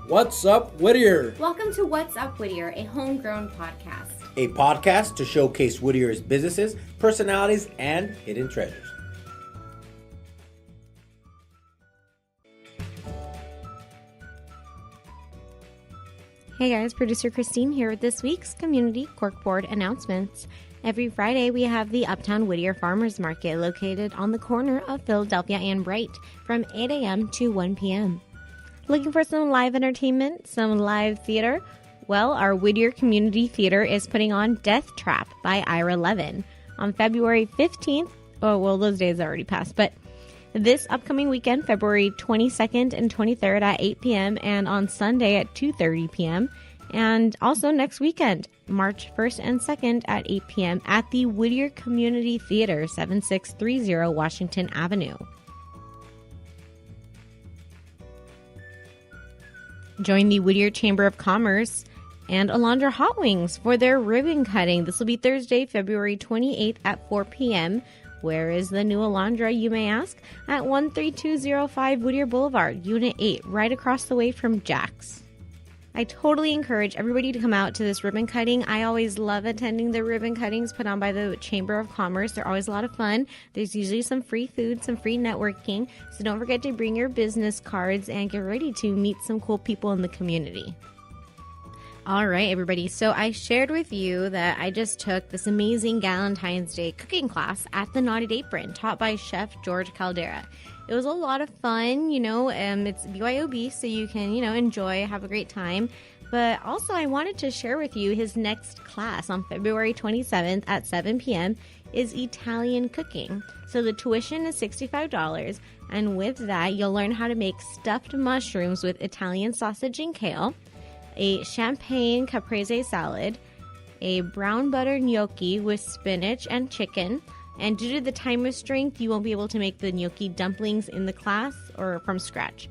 What's up, Whittier? Welcome to What's Up, Whittier, a homegrown podcast. A podcast to showcase Whittier's businesses, personalities, and hidden treasures. Hey guys, producer Christine here with this week's Community Corkboard announcements. Every Friday, we have the Uptown Whittier Farmers Market located on the corner of Philadelphia and Bright from 8 a.m. to 1 p.m. Looking for some live entertainment, some live theater? Well, our Whittier Community Theater is putting on Death Trap by Ira Levin on February 15th. Oh, well, those days already passed, but this upcoming weekend, February 22nd and 23rd at 8 p.m. and on Sunday at 2:30 p.m. And also next weekend, March 1st and 2nd at 8 p.m. at the Whittier Community Theater, 7630 Washington Avenue. Join the Whittier Chamber of Commerce and Alondra Hot Wings for their ribbon cutting. This will be Thursday, February 28th at 4 p.m. Where is the new Alondra, you may ask? At 13205 Whittier Boulevard, Unit 8, right across the way from Jack's. I totally encourage everybody to come out to this ribbon cutting. I always love attending the ribbon cuttings put on by the Chamber of Commerce. They're always a lot of fun. There's usually some free food, some free networking. So don't forget to bring your business cards and get ready to meet some cool people in the community. All right, everybody. So I shared with you that I just took this amazing Valentine's Day cooking class at the Knotted Apron, taught by Chef George Caldera. It was a lot of fun, it's BYOB, so you can, enjoy, have a great time. But also I wanted to share with you his next class on February 27th at 7 p.m. is Italian cooking. So the tuition is $65, and with that, you'll learn how to make stuffed mushrooms with Italian sausage and kale, a champagne caprese salad, a brown butter gnocchi with spinach and chicken. And due to the time restraint, you won't be able to make the gnocchi dumplings in the class or from scratch.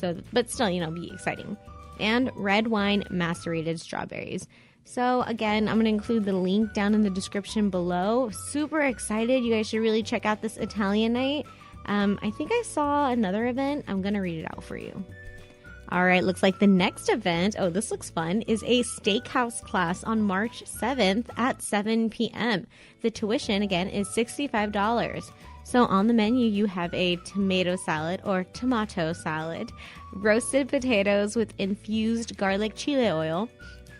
But still, be exciting. And red wine macerated strawberries. So again, I'm going to include the link down in the description below. Super excited. You guys should really check out this Italian night. I think I saw another event. I'm going to read it out for you. All right, looks like the next event, this looks fun, is a steakhouse class on March 7th at 7 p.m. The tuition, again, is $65. So on the menu, you have a tomato salad or tomato salad, roasted potatoes with infused garlic chile oil,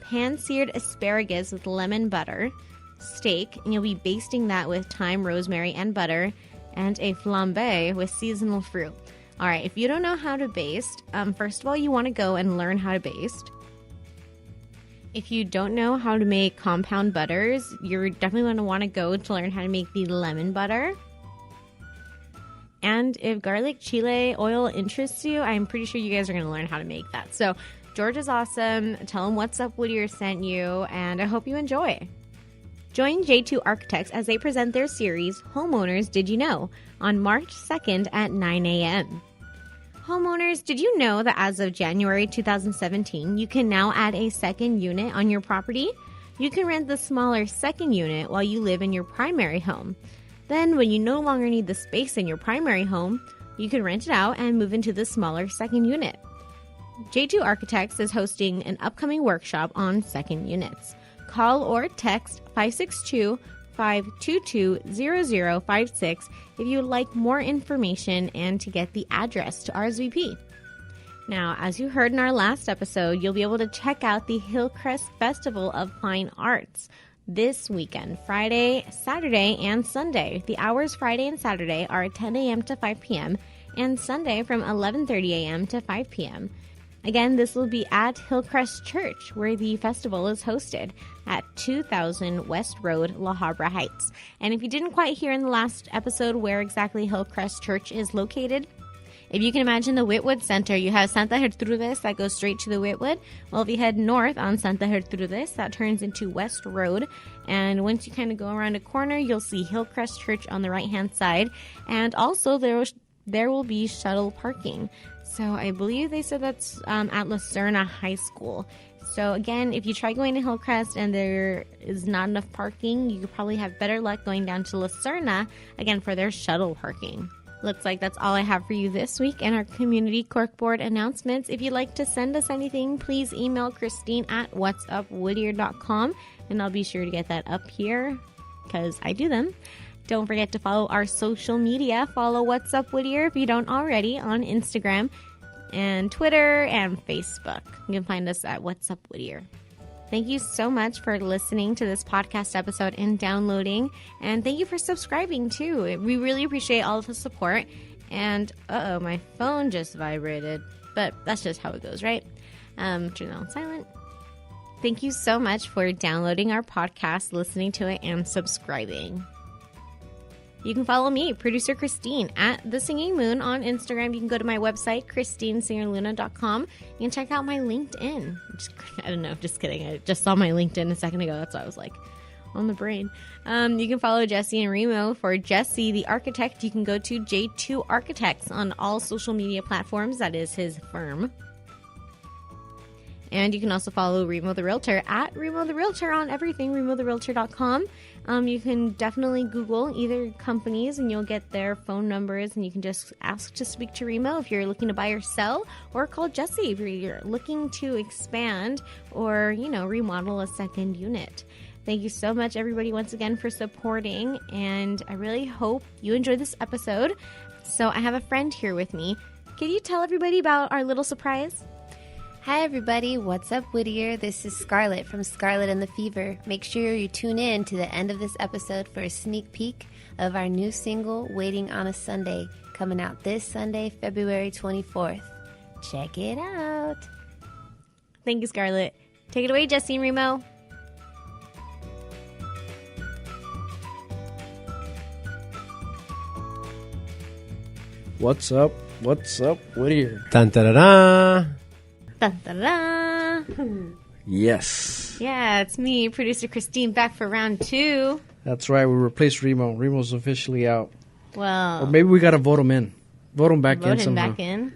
pan-seared asparagus with lemon butter, steak, and you'll be basting that with thyme, rosemary, and butter, and a flambe with seasonal fruit. All right, if you don't know how to baste, first of all, you want to go and learn how to baste. If you don't know how to make compound butters, you're definitely going to want to go to learn how to make the lemon butter. And if garlic chile oil interests you, I'm pretty sure you guys are going to learn how to make that. So George is awesome. Tell him What's Up Whittier sent you, and I hope you enjoy. Join J2 Architects as they present their series, Homeowners Did You Know, on March 2nd at 9 a.m. Homeowners, did you know that as of January 2017, you can now add a second unit on your property? You can rent the smaller second unit while you live in your primary home. Then, when you no longer need the space in your primary home, you can rent it out and move into the smaller second unit. J2 Architects is hosting an upcoming workshop on second units. Call or text 562-522-0056 if you would like more information and to get the address to RSVP. Now, as you heard in our last episode, you'll be able to check out the Hillcrest Festival of Fine Arts this weekend, Friday, Saturday, and Sunday. The hours Friday and Saturday are 10 a.m. to 5 p.m. and Sunday from 11:30 a.m. to 5 p.m. Again, this will be at Hillcrest Church, where the festival is hosted at 2000 West Road, La Habra Heights. And if you didn't quite hear in the last episode where exactly Hillcrest Church is located, if you can imagine the Whitwood Center, you have Santa Gertrudis that goes straight to the Whitwood. Well, if you head north on Santa Gertrudis, that turns into West Road. And once you kind of go around a corner, you'll see Hillcrest Church on the right-hand side. And also there will be shuttle parking. So I believe they said that's at Lucerna High School. So again, if you try going to Hillcrest and there is not enough parking, you could probably have better luck going down to Lucerna, again, for their shuttle parking. Looks like that's all I have for you this week in our community corkboard announcements. If you'd like to send us anything, please email Christine at whatsupwhittier.com, and I'll be sure to get that up here because I do them. Don't forget to follow our social media. Follow What's Up Whittier if you don't already on Instagram and Twitter and Facebook. You can find us at What's Up Whittier. Thank you so much for listening to this podcast episode and downloading. And thank you for subscribing, too. We really appreciate all of the support. And, my phone just vibrated. But that's just how it goes, right? Turn it on silent. Thank you so much for downloading our podcast, listening to it, and subscribing. You can follow me, producer Christine, at The Singing Moon on Instagram. You can go to my website, ChristineSingerLuna.com. You can check out my LinkedIn. Just kidding. I just saw my LinkedIn a second ago. That's why I was like, on the brain. You can follow Jesse and Remo. For Jesse, the architect, you can go to J2 Architects on all social media platforms. That is his firm. And you can also follow Remo the Realtor at Remo the Realtor on everything, RemoTheRealtor.com. You can definitely Google either companies and you'll get their phone numbers, and you can just ask to speak to Remo if you're looking to buy or sell, or call Jesse if you're looking to expand or, remodel a second unit. Thank you so much, everybody, once again for supporting, and I really hope you enjoyed this episode. So I have a friend here with me. Can you tell everybody about our little surprise? Hi everybody, what's up Whittier? This is Scarlett from Scarlett and the Fever. Make sure you tune in to the end of this episode for a sneak peek of our new single, Waiting on a Sunday, coming out this Sunday, February 24th. Check it out. Thank you, Scarlett. Take it away, Jesse and Remo. What's up? What's up, Whittier? Dun da da da. Dun, dun, dun. Yes. Yeah, it's me, producer Christine, back for round 2. That's right. We replaced Remo. Remo's officially out. Well, Or maybe we got to vote him in. Vote him back in vote him somehow. back in.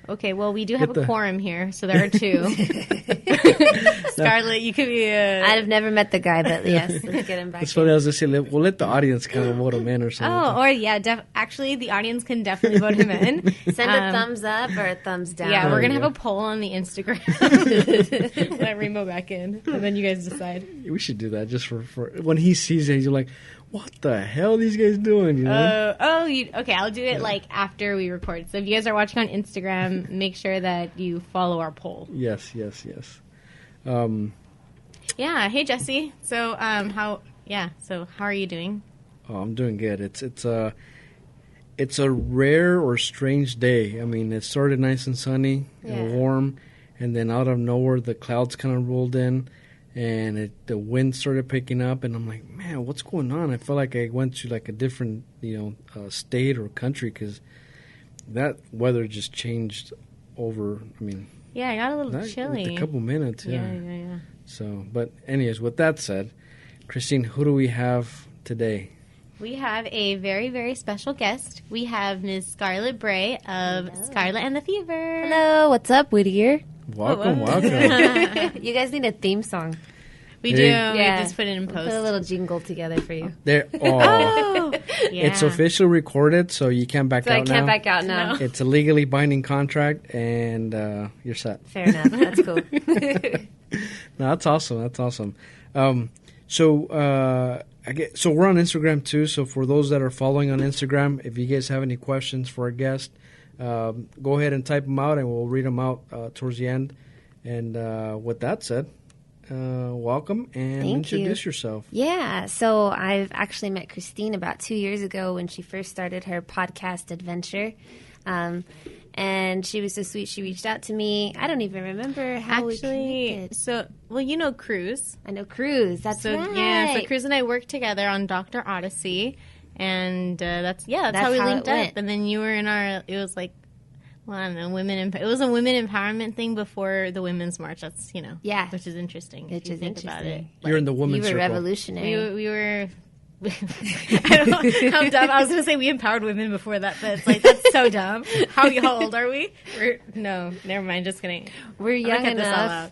Okay, well, we do have Get a quorum here, so there are 2. Scarlett, you could be I'd have never met the guy, but yes, let's get him back. It's funny. I was just saying, we'll let the audience kind of vote him in or something. Oh, or yeah, actually, the audience can definitely vote him in. Send a thumbs up or a thumbs down. Yeah, we're going to you have a poll on the Instagram. Let Remo back in, and then you guys decide. We should do that just for when he sees it, you're like, what the hell are these guys doing? You know? Okay, I'll do it after we record. So if you guys are watching on Instagram, make sure that you follow our poll. Yes. Yeah, hey Jesse. So how are you doing? Oh, I'm doing good. It's a rare or strange day. I mean, it started nice and sunny and warm, and then out of nowhere the clouds kind of rolled in, and the wind started picking up, and I'm like, man, what's going on? I felt like I went to like a different state or country, because that weather just changed over. I mean, yeah, I got a little chilly. A couple minutes. Yeah. So, but anyways, with that said, Christine, who do we have today? We have a very, very special guest. We have Ms. Scarlett Brais of Scarlett and the Fever. Hello, what's up Whittier? Welcome. You guys need a theme song. We do. Yeah. We just put it in Put post. a little jingle together for you. There. Oh, yeah. It's officially recorded, so you can't back So out I can't now. back out now. No. It's a legally binding contract, and you're set. Fair enough. That's cool. No, that's awesome. That's awesome. So we're on Instagram too. So for those that are following on Instagram, if you guys have any questions for our guest, go ahead and type them out, and we'll read them out towards the end. And with that said, welcome and Thank introduce you. yourself. Yeah, so I've actually met Christine about 2 years ago when she first started her podcast adventure. And she was so sweet. She reached out to me. I don't even remember how we connected. You know Cruz. I know Cruz. That's right. Yeah, so Cruz and I worked together on Dr. Odyssey, and that's how we linked up. And then you were in it was like, well, I don't know, it was a women empowerment thing before the Women's March. That's, Yeah. which is interesting. Which is think about it. You're in the women's You were circle. revolutionary. We were... I don't know. I'm dumb. I was going to say we empowered women before that, but it's like, that's so dumb. How old are we? No, never mind. Just kidding. We're young cut this all enough. out.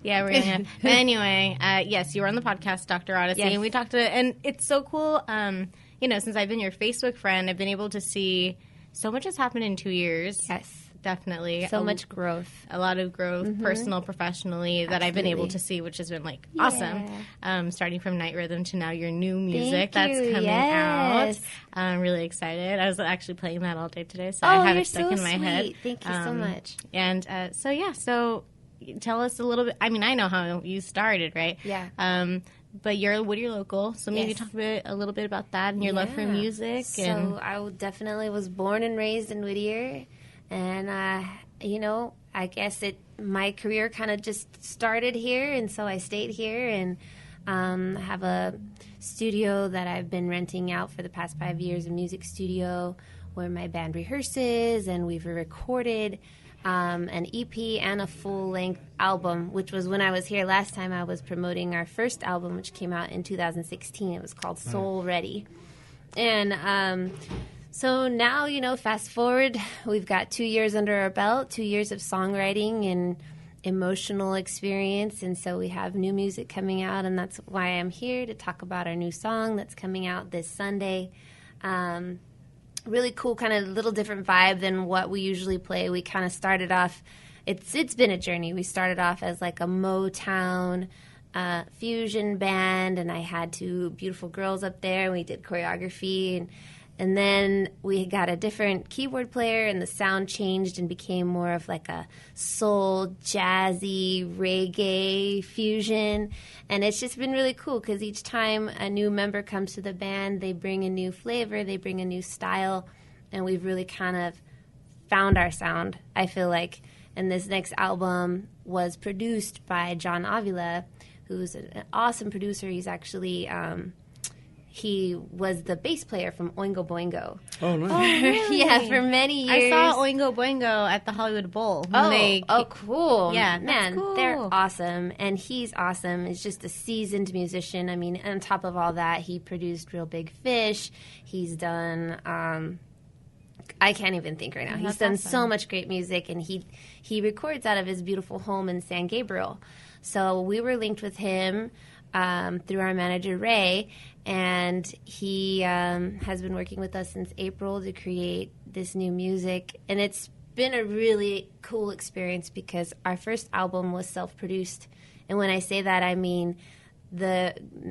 Yeah, we're young enough. But anyway, yes, you were on the podcast, Dr. Odyssey, Yes. and we talked and it's so cool. since I've been your Facebook friend, I've been able to see so much has happened in 2 years. Yes. Definitely. So much growth. A lot of growth, personal, professionally, that I've been able to see, which has been, awesome. Starting from Night Rhythm to now your new music that's coming out. I'm really excited. I was actually playing that all day today, so I have it stuck in my head. Thank you so much. And so tell us a little bit. I mean, I know how you started, right? Yeah. But you're Whittier local, so maybe talk a little bit about that and your love for music. So I definitely was born and raised in Whittier. And, I guess my career kind of just started here, and so I stayed here, and I have a studio that I've been renting out for the past 5 years, a music studio where my band rehearses, and we've recorded an EP and a full-length album, which was when I was here last time. I was promoting our first album, which came out in 2016. It was called Soul Ready. And so now, fast forward, we've got 2 years under our belt, 2 years of songwriting and emotional experience, and so we have new music coming out, and that's why I'm here to talk about our new song that's coming out this Sunday. Really cool, kind of little different vibe than what we usually play. We kind of started off, it's been a journey. We started off as like a Motown fusion band, and I had two beautiful girls up there, and we did choreography, and then we got a different keyboard player, and the sound changed and became more of like a soul, jazzy, reggae fusion. And it's just been really cool because each time a new member comes to the band, they bring a new flavor, they bring a new style, and we've really kind of found our sound, I feel like. And this next album was produced by John Avila, who's an awesome producer. He's actually... he was the bass player from Oingo Boingo. Oh, nice. Oh, really? Yeah, for many years. I saw Oingo Boingo at the Hollywood Bowl. Cool. Yeah, man, cool. They're awesome. And he's awesome. He's just a seasoned musician. I mean, on top of all that, he produced Real Big Fish. He's done... I can't even think right now. He's done so much great music, and he records out of his beautiful home in San Gabriel. So we were linked with him through our manager, Ray, and he has been working with us since April to create this new music. And it's been a really cool experience because our first album was self-produced. And when I say that, I mean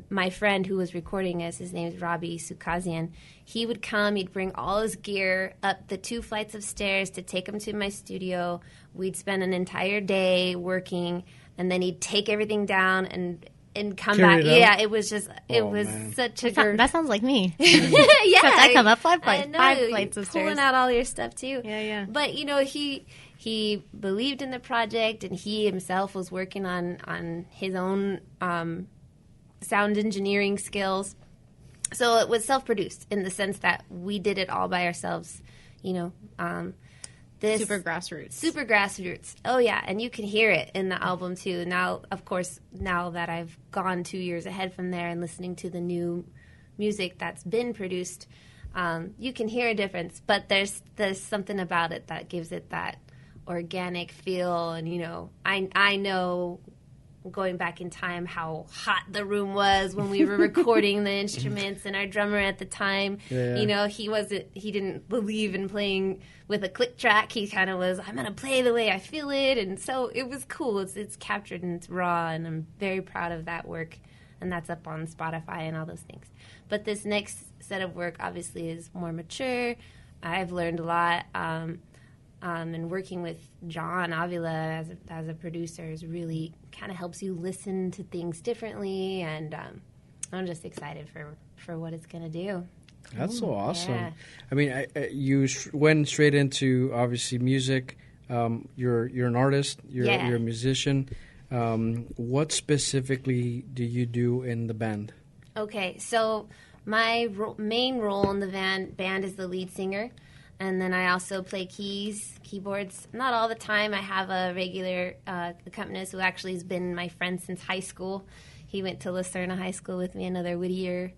my friend who was recording us, his name is Robbie Sukazian, he would come, he'd bring all his gear up the 2 flights of stairs to take him to my studio. We'd spend an entire day working, and then he'd take everything down and come back. Yeah, it was just, such a... That sounds like me. Yeah. I come up 5 flights of stairs. Pulling out all your stuff, too. Yeah. But, he believed in the project, and he himself was working on his own sound engineering skills. So it was self-produced in the sense that we did it all by ourselves, Super grassroots. Super grassroots. Oh, yeah, and you can hear it in the album, too. Now, of course, now that I've gone 2 years ahead from there and listening to the new music that's been produced, you can hear a difference. But there's something about it that gives it that organic feel. And, I know... going back in time how hot the room was when we were recording the instruments, and our drummer at the time, he didn't believe in playing with a click track. He kind of was, I'm going to play the way I feel it. And so it was cool. It's captured and it's raw, and I'm very proud of that work. And that's up on Spotify and all those things. But this next set of work obviously is more mature. I've learned a lot. And working with John Avila as a producer is really kind of helps you listen to things differently, and I'm just excited for what it's going to do. That's so awesome. Yeah. I mean, you went straight into, obviously, music. You're an artist. You're a musician. What specifically do you do in the band? Okay, so my main role in the band is the lead singer. And then I also play keyboards. Not all the time. I have a regular accompanist who actually has been my friend since high school. He went to Lucerna High School with me, another Whittier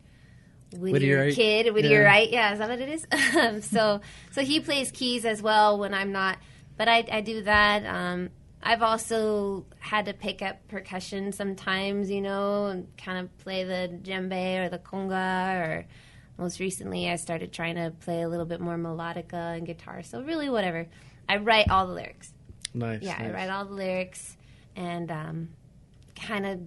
kid. Whittier, right? Yeah, is that what it is? So he plays keys as well when I'm not. But I do that. I've also had to pick up percussion sometimes, and kind of play the djembe or the conga or... most recently I started trying to play a little bit more melodica and guitar. So really whatever. I write all the lyrics. Nice. Yeah, nice. I write all the lyrics and kind of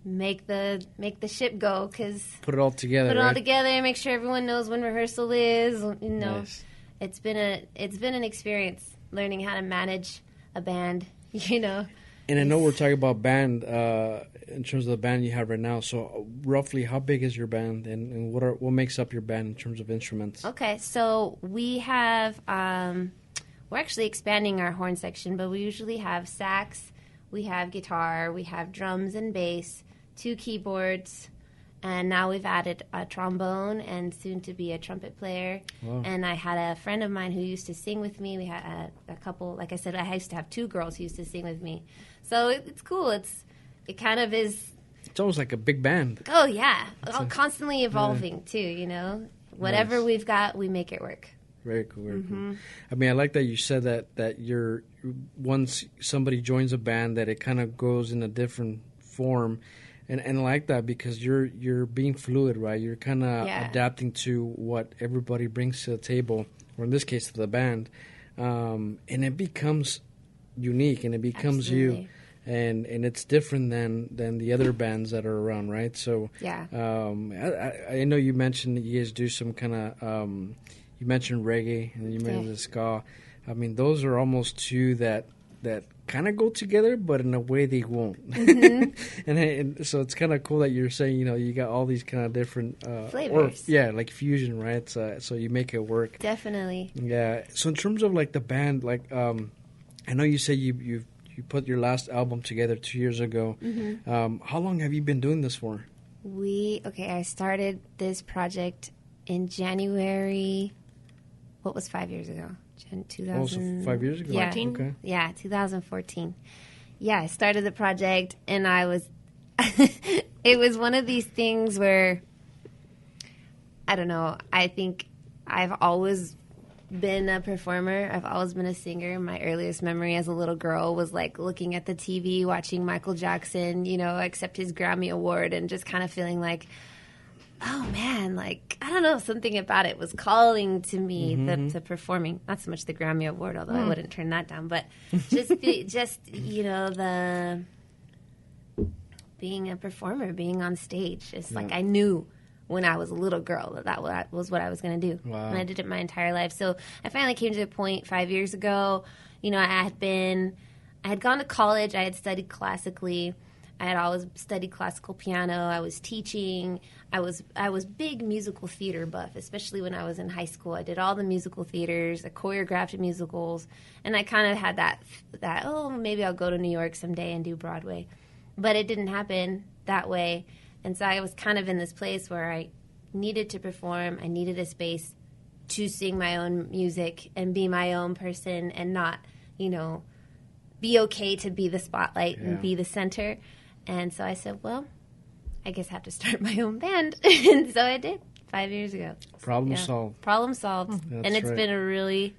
make the ship go, because Put it all together. put it all right? together, make sure everyone knows when rehearsal is. You know, Nice. it's been an experience learning how to manage a band. You know, And I know we're talking about band in terms of the band you have right now. So roughly, how big is your band, and what makes up your band in terms of instruments? okay, so we have we're actually expanding our horn section, but we usually have sax, we have guitar, we have drums and bass, 2 keyboards, and now we've added a trombone and soon to be a trumpet player. Wow. And I had a friend of mine who used to sing with me. We had a couple, like I said, I used to have 2 girls who used to sing with me. So it's cool. It kind of is. It's almost like a big band. Oh yeah, constantly evolving too. You know, whatever Nice. we've got, we make it work. Very cool. Very cool. I mean, I like that you said that you're once somebody joins a band that it kind of goes in a different form, and I like that because you're being fluid, right? You're kind of adapting to what everybody brings to the table, or in this case, to the band, and it becomes unique and it becomes you. And it's different than the other bands that are around, right? So Yeah. I know you mentioned that you guys do some kind of you mentioned reggae and you mentioned the ska. I mean, those are almost 2 that kind of go together, but in a way they won't. and so it's kind of cool that you're saying, you know, you got all these kind of different Flavors. like fusion, right? So you make it work. Definitely. Yeah. So in terms of like the band, like I know you say you put your last album together 2 years ago. How long have you been doing this for? I started this project in January. What was 5 years ago? 2000. Oh, so 5 years ago. Yeah. Okay. Yeah, 2014. Yeah, I started the project, and I was. It was one of these things where, I don't know. I think I've always been a performer. I've always been a singer. My earliest memory as a little girl was like looking at the TV, watching Michael Jackson, you know, accept his Grammy Award, and just kind of feeling like, oh man, like, I don't know, something about it was calling to me to performing. Not so much the Grammy Award, although I wouldn't turn that down, but just you know, the being a performer, being on stage. It's like I knew when I was a little girl that was what I was going to do. Wow. And I did it my entire life. So I finally came to the point 5 years ago. You know, I had gone to college. I had studied classically. I had always studied classical piano. I was teaching. I was big musical theater buff, especially when I was in high school. I did all the musical theaters. I choreographed musicals. And I kind of had that, oh, maybe I'll go to New York someday and do Broadway. But it didn't happen that way. And so I was kind of in this place where I needed to perform. I needed a space to sing my own music and be my own person and not, you know, be okay to be the spotlight and be the center. And so I said, well, I guess I have to start my own band. And so I did 5 years ago. Problem solved. Problem solved. That's And it's right. been a really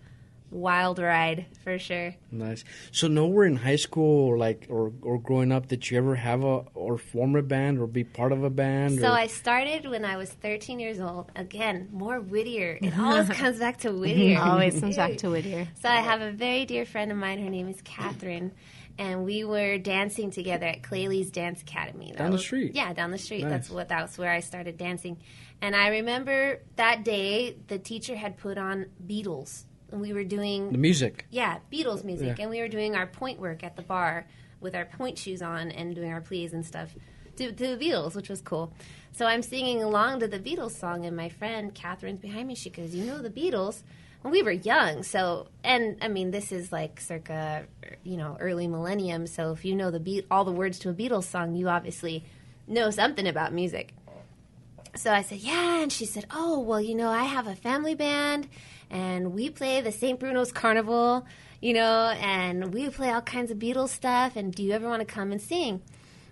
wild ride for sure. Nice. So nowhere in high school or growing up did you ever have or form a band or be part of a band? So or? I started when I was 13 years old. Again, more Whittier. It always comes back to Whittier. Always comes back to Whittier. So I have a very dear friend of mine. Her name is Catherine. And we were dancing together at Claylee's Dance Academy. Down the street? Yeah, down the street. Nice. That's where I started dancing. And I remember that day the teacher had put on Beatles. And we were doing... The music. Yeah, Beatles music. Yeah. And we were doing our point work at the bar with our point shoes on and doing our pleas and stuff to the Beatles, which was cool. So I'm singing along to the Beatles song, and my friend Catherine's behind me. She goes, you know the Beatles? And we were young, so... And, I mean, this is like circa, you know, early millennium, so if you know all the words to a Beatles song, you obviously know something about music. So I said, yeah, and she said, oh, well, you know, I have a family band, and we play the St. Bruno's Carnival, you know, and we play all kinds of Beatles stuff, and do you ever want to come and sing?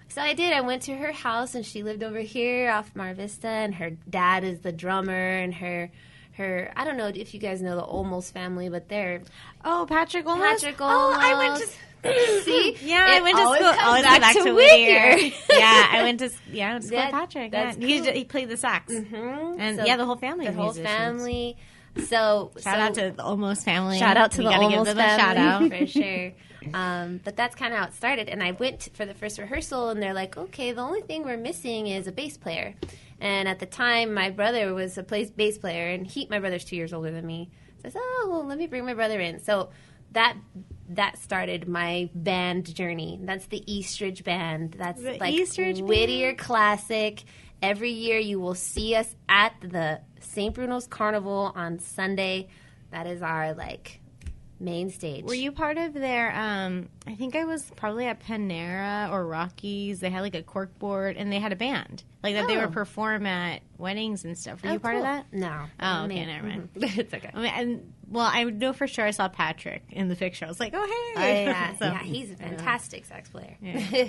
So I did. I went to her house, and she lived over here off Mar Vista, and her dad is the drummer, and her I don't know if you guys know the Olmos family, but they're... Oh, Patrick Olmos. Patrick Olmos. Oh, I went to See? Yeah, I went to always school. comes Always back go back to to Whittier. Whittier. Yeah, I went to school That- with Patrick. that's Yeah. cool. He played the sax. Mm-hmm. And So the whole family. The of whole musicians. family. So Shout out to the Almost family. Shout out to We the gotta Almost give them family. a shout out. For sure. But that's kind of how it started. And I went for the first rehearsal, and they're like, okay, the only thing we're missing is a bass player. And at the time, my brother was a bass player, and my brother's 2 years older than me. So I said, oh, well, let me bring my brother in. So that started my band journey. That's the Eastridge Band. That's The like Eastridge Whittier Band. Classic. Every year you will see us at the St. Bruno's Carnival on Sunday. That is our main stage. Were you part of their, I think I was probably at Panera or Rockies. They had a cork board and they had a band. That they Oh. would perform at weddings and stuff. Were you part of that? No. Oh, okay, never mind. It's okay. I know for sure I saw Patrick in the picture. I was like, oh, hey. Yeah, So- he's a fantastic sax player. Yeah.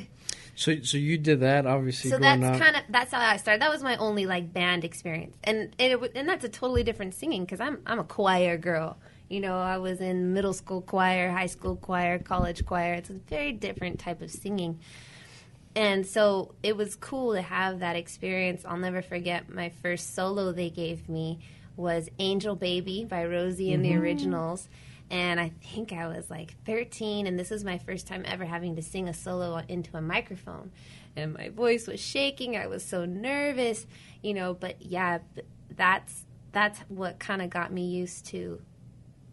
So you did that, obviously. So growing that's up. that's how I started. That was my only band experience, and that's a totally different singing because I'm a choir girl. I was in middle school choir, high school choir, college choir. It's a very different type of singing. And so it was cool to have that experience. I'll never forget my first solo they gave me was Angel Baby by Rosie and the Originals. And I think I was 13, and this was my first time ever having to sing a solo into a microphone. And my voice was shaking. I was so nervous, but yeah, that's what kind of got me used to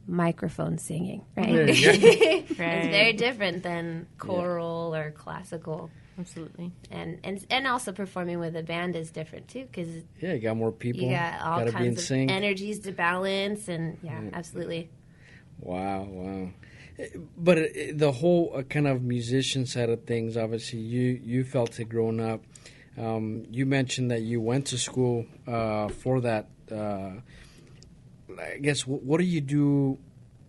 microphone singing, right? Yeah. It's Right. very different than choral or classical. Absolutely. And also performing with a band is different too because Yeah, you got more people. you got all Gotta be in kinds of sync. energies to balance, and absolutely. Wow. But the whole kind of musician side of things, obviously, you felt it growing up. You mentioned that you went to school for that. I guess, what do you do?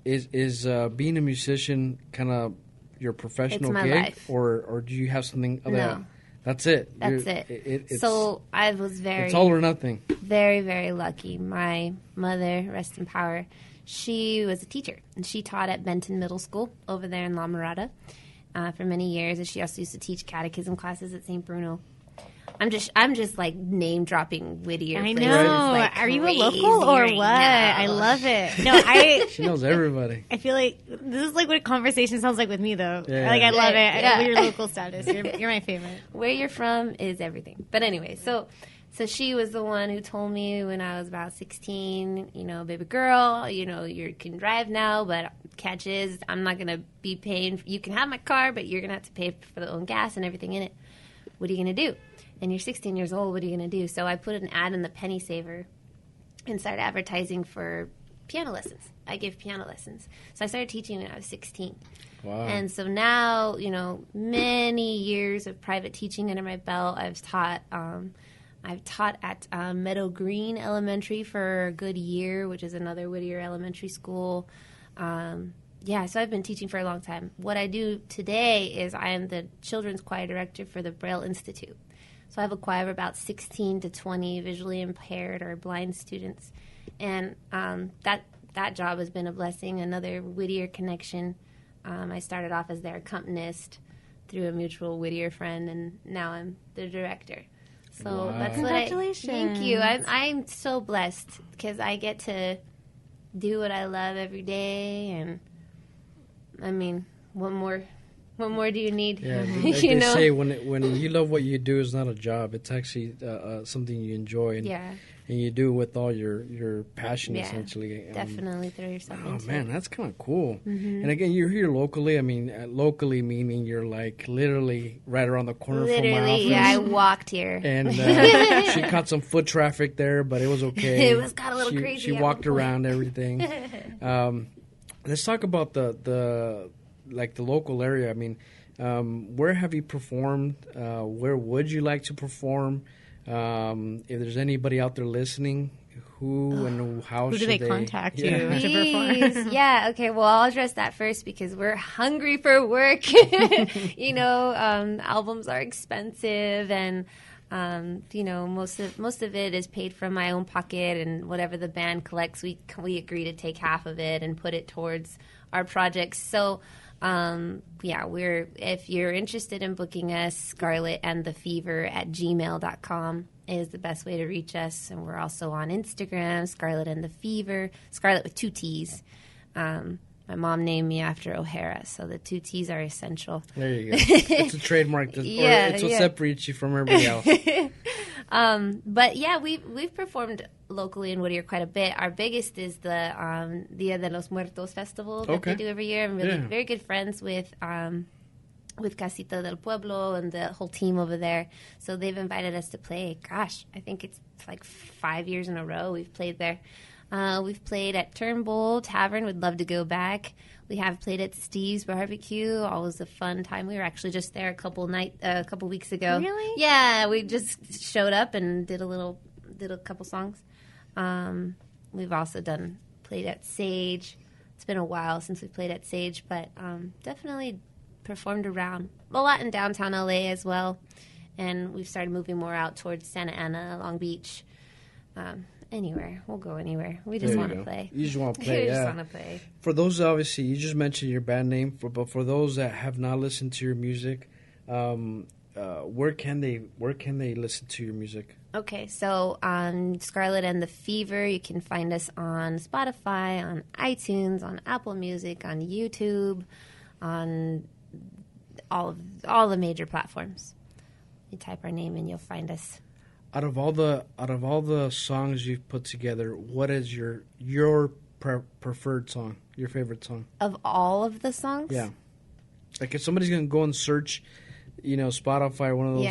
Is being a musician kind of your professional It's my gig? life. Or do you have something other? No. That's it. That's You're- it. It's, So I was very, it's all or nothing. very, very lucky. My mother, rest in power, she was a teacher, and she taught at Benton Middle School over there in La Mirada for many years, and she also used to teach catechism classes at St. Bruno. I'm just name dropping Whittier. I places know. like Are you a crazy local or right what? now. I love it. No, She knows everybody. I feel like this is what a conversation sounds like with me, though. Yeah. I love it. Yeah. I love your local status. You're my favorite. Where you're from is everything. But anyway, so she was the one who told me when I was about 16, baby girl, you can drive now, but catch is I'm not going to be paying. You can have my car, but you're going to have to pay for the own gas and everything in it. What are you going to do? And you're 16 years old. What are you going to do? So I put an ad in the Penny Saver and started advertising for piano lessons. I give piano lessons. So I started teaching when I was 16. Wow. And so now, many years of private teaching under my belt. I've taught at Meadow Green Elementary for a good year, which is another Whittier elementary school. So I've been teaching for a long time. What I do today is I am the children's choir director for the Braille Institute. So I have a choir of about 16 to 20 visually impaired or blind students. And that job has been a blessing, another Whittier connection. I started off as their accompanist through a mutual Whittier friend, and now I'm the director. So Wow. that's Congratulations. Thank you. I'm so blessed because I get to do what I love every day, and I mean, what more do you need? Yeah, you they know? say when you love what you do, it's not a job. It's actually something you enjoy, and you do it with all your passion, essentially. Definitely throw yourself Oh into man, it. that's kind of cool. And again, you're here locally. I mean, locally meaning you're literally right around the corner from my office. Yeah, I walked here. And she caught some foot traffic there, but it was okay. It got a little crazy. She at walked one point. around everything. Let's talk about the local area. I mean, where have you performed? Where would you like to perform? If there's anybody out there listening, who and how Who should do they contact you? Yeah. To perform? Please. Yeah, okay, well, I'll address that first because we're hungry for work. Albums are expensive, and most of it is paid from my own pocket, and whatever the band collects, we agree to take half of it and put it towards our projects. So If you're interested in booking us, scarlettandthefever@gmail.com is the best way to reach us. And we're also on Instagram, Scarlett and the Fever, Scarlett with 2 T's. My mom named me after O'Hara, so the 2 T's are essential. There you go. It's a trademark. It's what separates you from everybody else. But yeah, we've performed locally in Whittier quite a bit. Our biggest is the Dia de los Muertos festival that they do every year. I'm very good friends with Casita del Pueblo and the whole team over there. So they've invited us to play. Gosh, I think it's like 5 years in a row we've played there. We've played at Turnbull Tavern. Would love to go back. We have played at Steve's Barbecue. Always a fun time. We were actually just there a couple weeks ago. Really? Yeah, we just showed up and did a couple songs. We've also played at Sage. It's been a while since we played at Sage, but definitely performed around a lot in downtown LA as well. And we've started moving more out towards Santa Ana, Long Beach. Anywhere. We'll go anywhere. We just want to play. You just want to play, We just want to play. For those, obviously, you just mentioned your band name, but for those that have not listened to your music, where can they listen to your music? Okay, so on Scarlett and the Fever, you can find us on Spotify, on iTunes, on Apple Music, on YouTube, on all the major platforms. You type our name and you'll find us. Out of all the songs you've put together, what is your preferred song? Your favorite song? Of all of the songs? Yeah. Like if somebody's gonna go and search, Spotify, one of those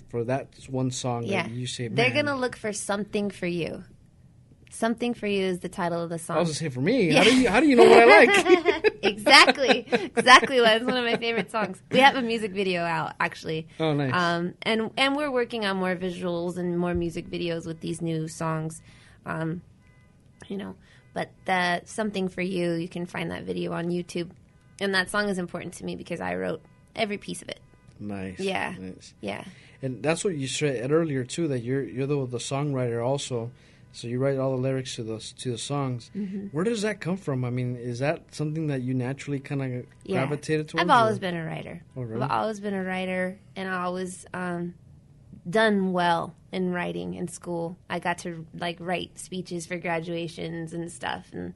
for that one song that you say, man, they're gonna look for Something for You. Something for You is the title of the song. I was gonna say for me. Yeah. How do you know what I like? Exactly why it's one of my favorite songs. We have a music video out actually. Oh, nice. And we're working on more visuals and more music videos with these new songs. But the Something for You can find that video on YouTube, and that song is important to me because I wrote every piece of it. Nice. Yeah. Nice. Yeah. And that's what you said earlier too, that you're the songwriter also. So you write all the lyrics to the songs. Mm-hmm. Where does that come from? I mean, is that something that you naturally kind of gravitated towards? I've always been a writer. Oh, really? I've always been a writer, and I always done well in writing in school. I got to write speeches for graduations and stuff, and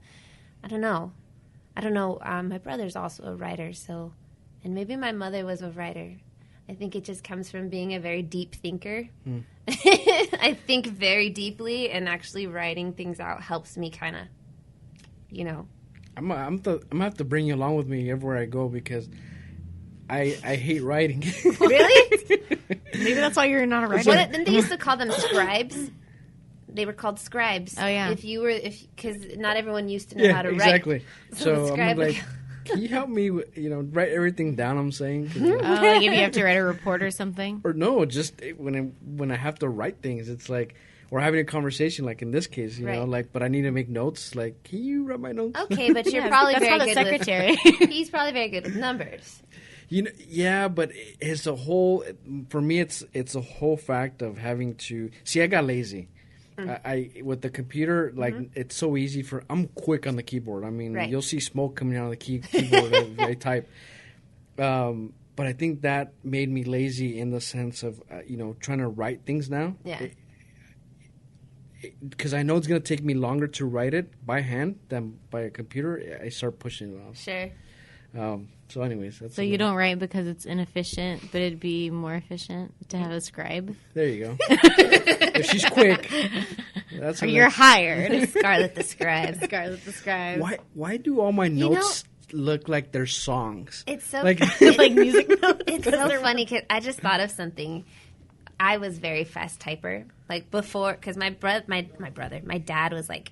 I don't know. My brother's also a writer, and maybe my mother was a writer. I think it just comes from being a very deep thinker. I think very deeply, and actually writing things out helps me kind of, I'm gonna have to bring you along with me everywhere I go because I hate writing. Really? Maybe that's why you're not a writer. Then they used to call them scribes. They were called scribes. Oh yeah. Because not everyone used to know how to write. Exactly. So I'm like, can you help me, write everything down I'm saying? Like if you have to write a report or something? Or no, just when I have to write things, it's like, we're having a conversation, like in this case, but I need to make notes. Like, can you write my notes? Okay, but you're probably that's very called good a secretary. He's probably very good with numbers. Yeah, but it's a whole, for me, it's a whole fact of having to, see, I got lazy. I with the computer, it's so easy I'm quick on the keyboard. I mean, you'll see smoke coming out of the keyboard as I type. But I think that made me lazy in the sense of, trying to write things now. Yeah. Because I know it's going to take me longer to write it by hand than by a computer. I start pushing it off. Sure. So anyways. That's so you don't write because it's inefficient, but it'd be more efficient to have a scribe? There you go. If she's quick. Or you're hired. Scarlett the Scribe. Scarlett the Scribe. Why do all my notes look like they're songs? It's so like music notes? It's so funny because I just thought of something. I was very fast typer. Like before, because my dad was like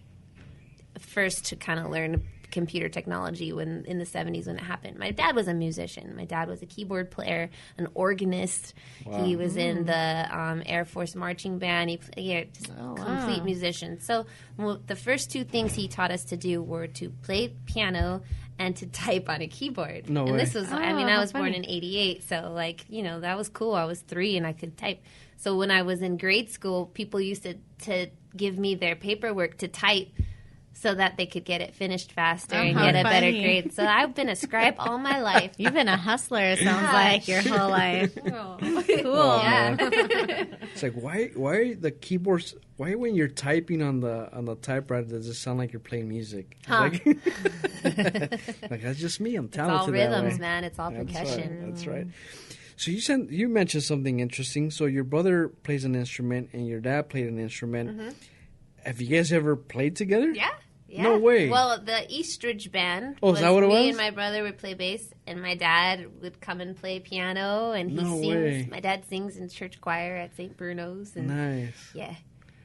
first to kind of learn computer technology when in the 70s when it happened. My dad was a musician. My dad was a keyboard player, an organist. Wow. He was in the Air Force marching band. Complete musician. So the first two things he taught us to do were to play piano and to type on a keyboard. No way. This was, I was born in 88, so that was cool. I was 3 and I could type. So when I was in grade school, people used to give me their paperwork to type so that they could get it finished faster and get a better grade. So I've been a scribe all my life. You've been a hustler, it sounds like, your whole life. Cool. Yeah. It's like, why the keyboards? Why when you're typing on the typewriter does it sound like you're playing music? Like that's just me. I'm talented. It's all rhythms, that way. man. It's all percussion. That's right. So you mentioned something interesting. So your brother plays an instrument and your dad played an instrument. Mm-hmm. Have you guys ever played together? Yeah. No way. Well, the Eastridge band. Oh, is that what it was? Me and my brother would play bass, and my dad would come and play piano, and he sings. Way. My dad sings in church choir at St. Bruno's. And Nice.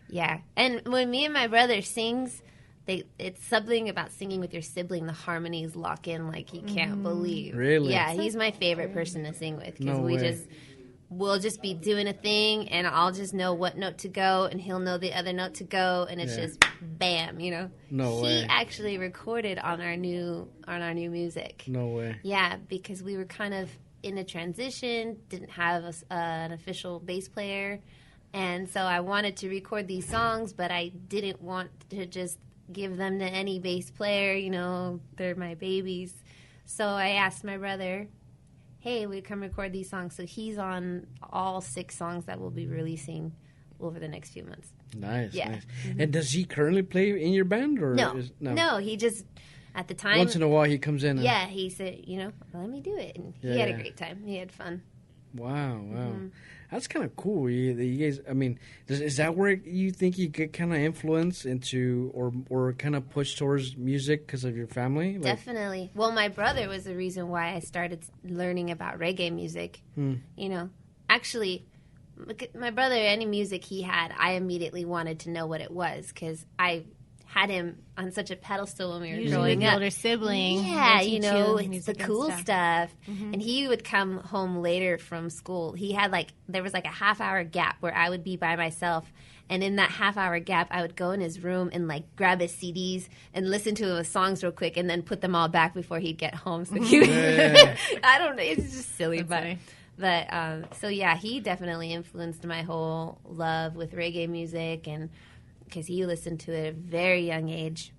Yeah. And when me and my brother sings, it's something about singing with your sibling. The harmonies lock in like you can't believe. Really? Yeah, he's my favorite person to sing with because way. We'll just be doing a thing, and I'll just know what note to go, and he'll know the other note to go, and it's just bam, No way. He actually recorded on our new music. No way. Yeah, because we were kind of in a transition, didn't have an official bass player, and so I wanted to record these songs, but I didn't want to just give them to any bass player. They're my babies. So I asked my brother, hey, we come record these songs. So he's on all 6 songs that we'll be releasing over the next few months. Nice, Yeah. nice. And does he currently play in your band? Or No, he just, at the time. Once in a while he comes in. Yeah, he said, let me do it. And he had a great time. He had fun. Wow. That's kind of cool. You guys, I mean, is that where you think you get kind of influence into or kind of push towards music because of your family? Definitely. Well, my brother was the reason why I started learning about reggae music. Actually, my brother, any music he had, I immediately wanted to know what it was because I had him on such a pedestal when we were growing up. Older sibling. Yeah, will teach it's the cool stuff. And he would come home later from school. He had there was a half-hour gap where I would be by myself. And in that half-hour gap, I would go in his room and grab his CDs and listen to his songs real quick and then put them all back before he'd get home. So he I don't know. It's just silly. So yeah, he definitely influenced my whole love with reggae music and because he listened to it at a very young age.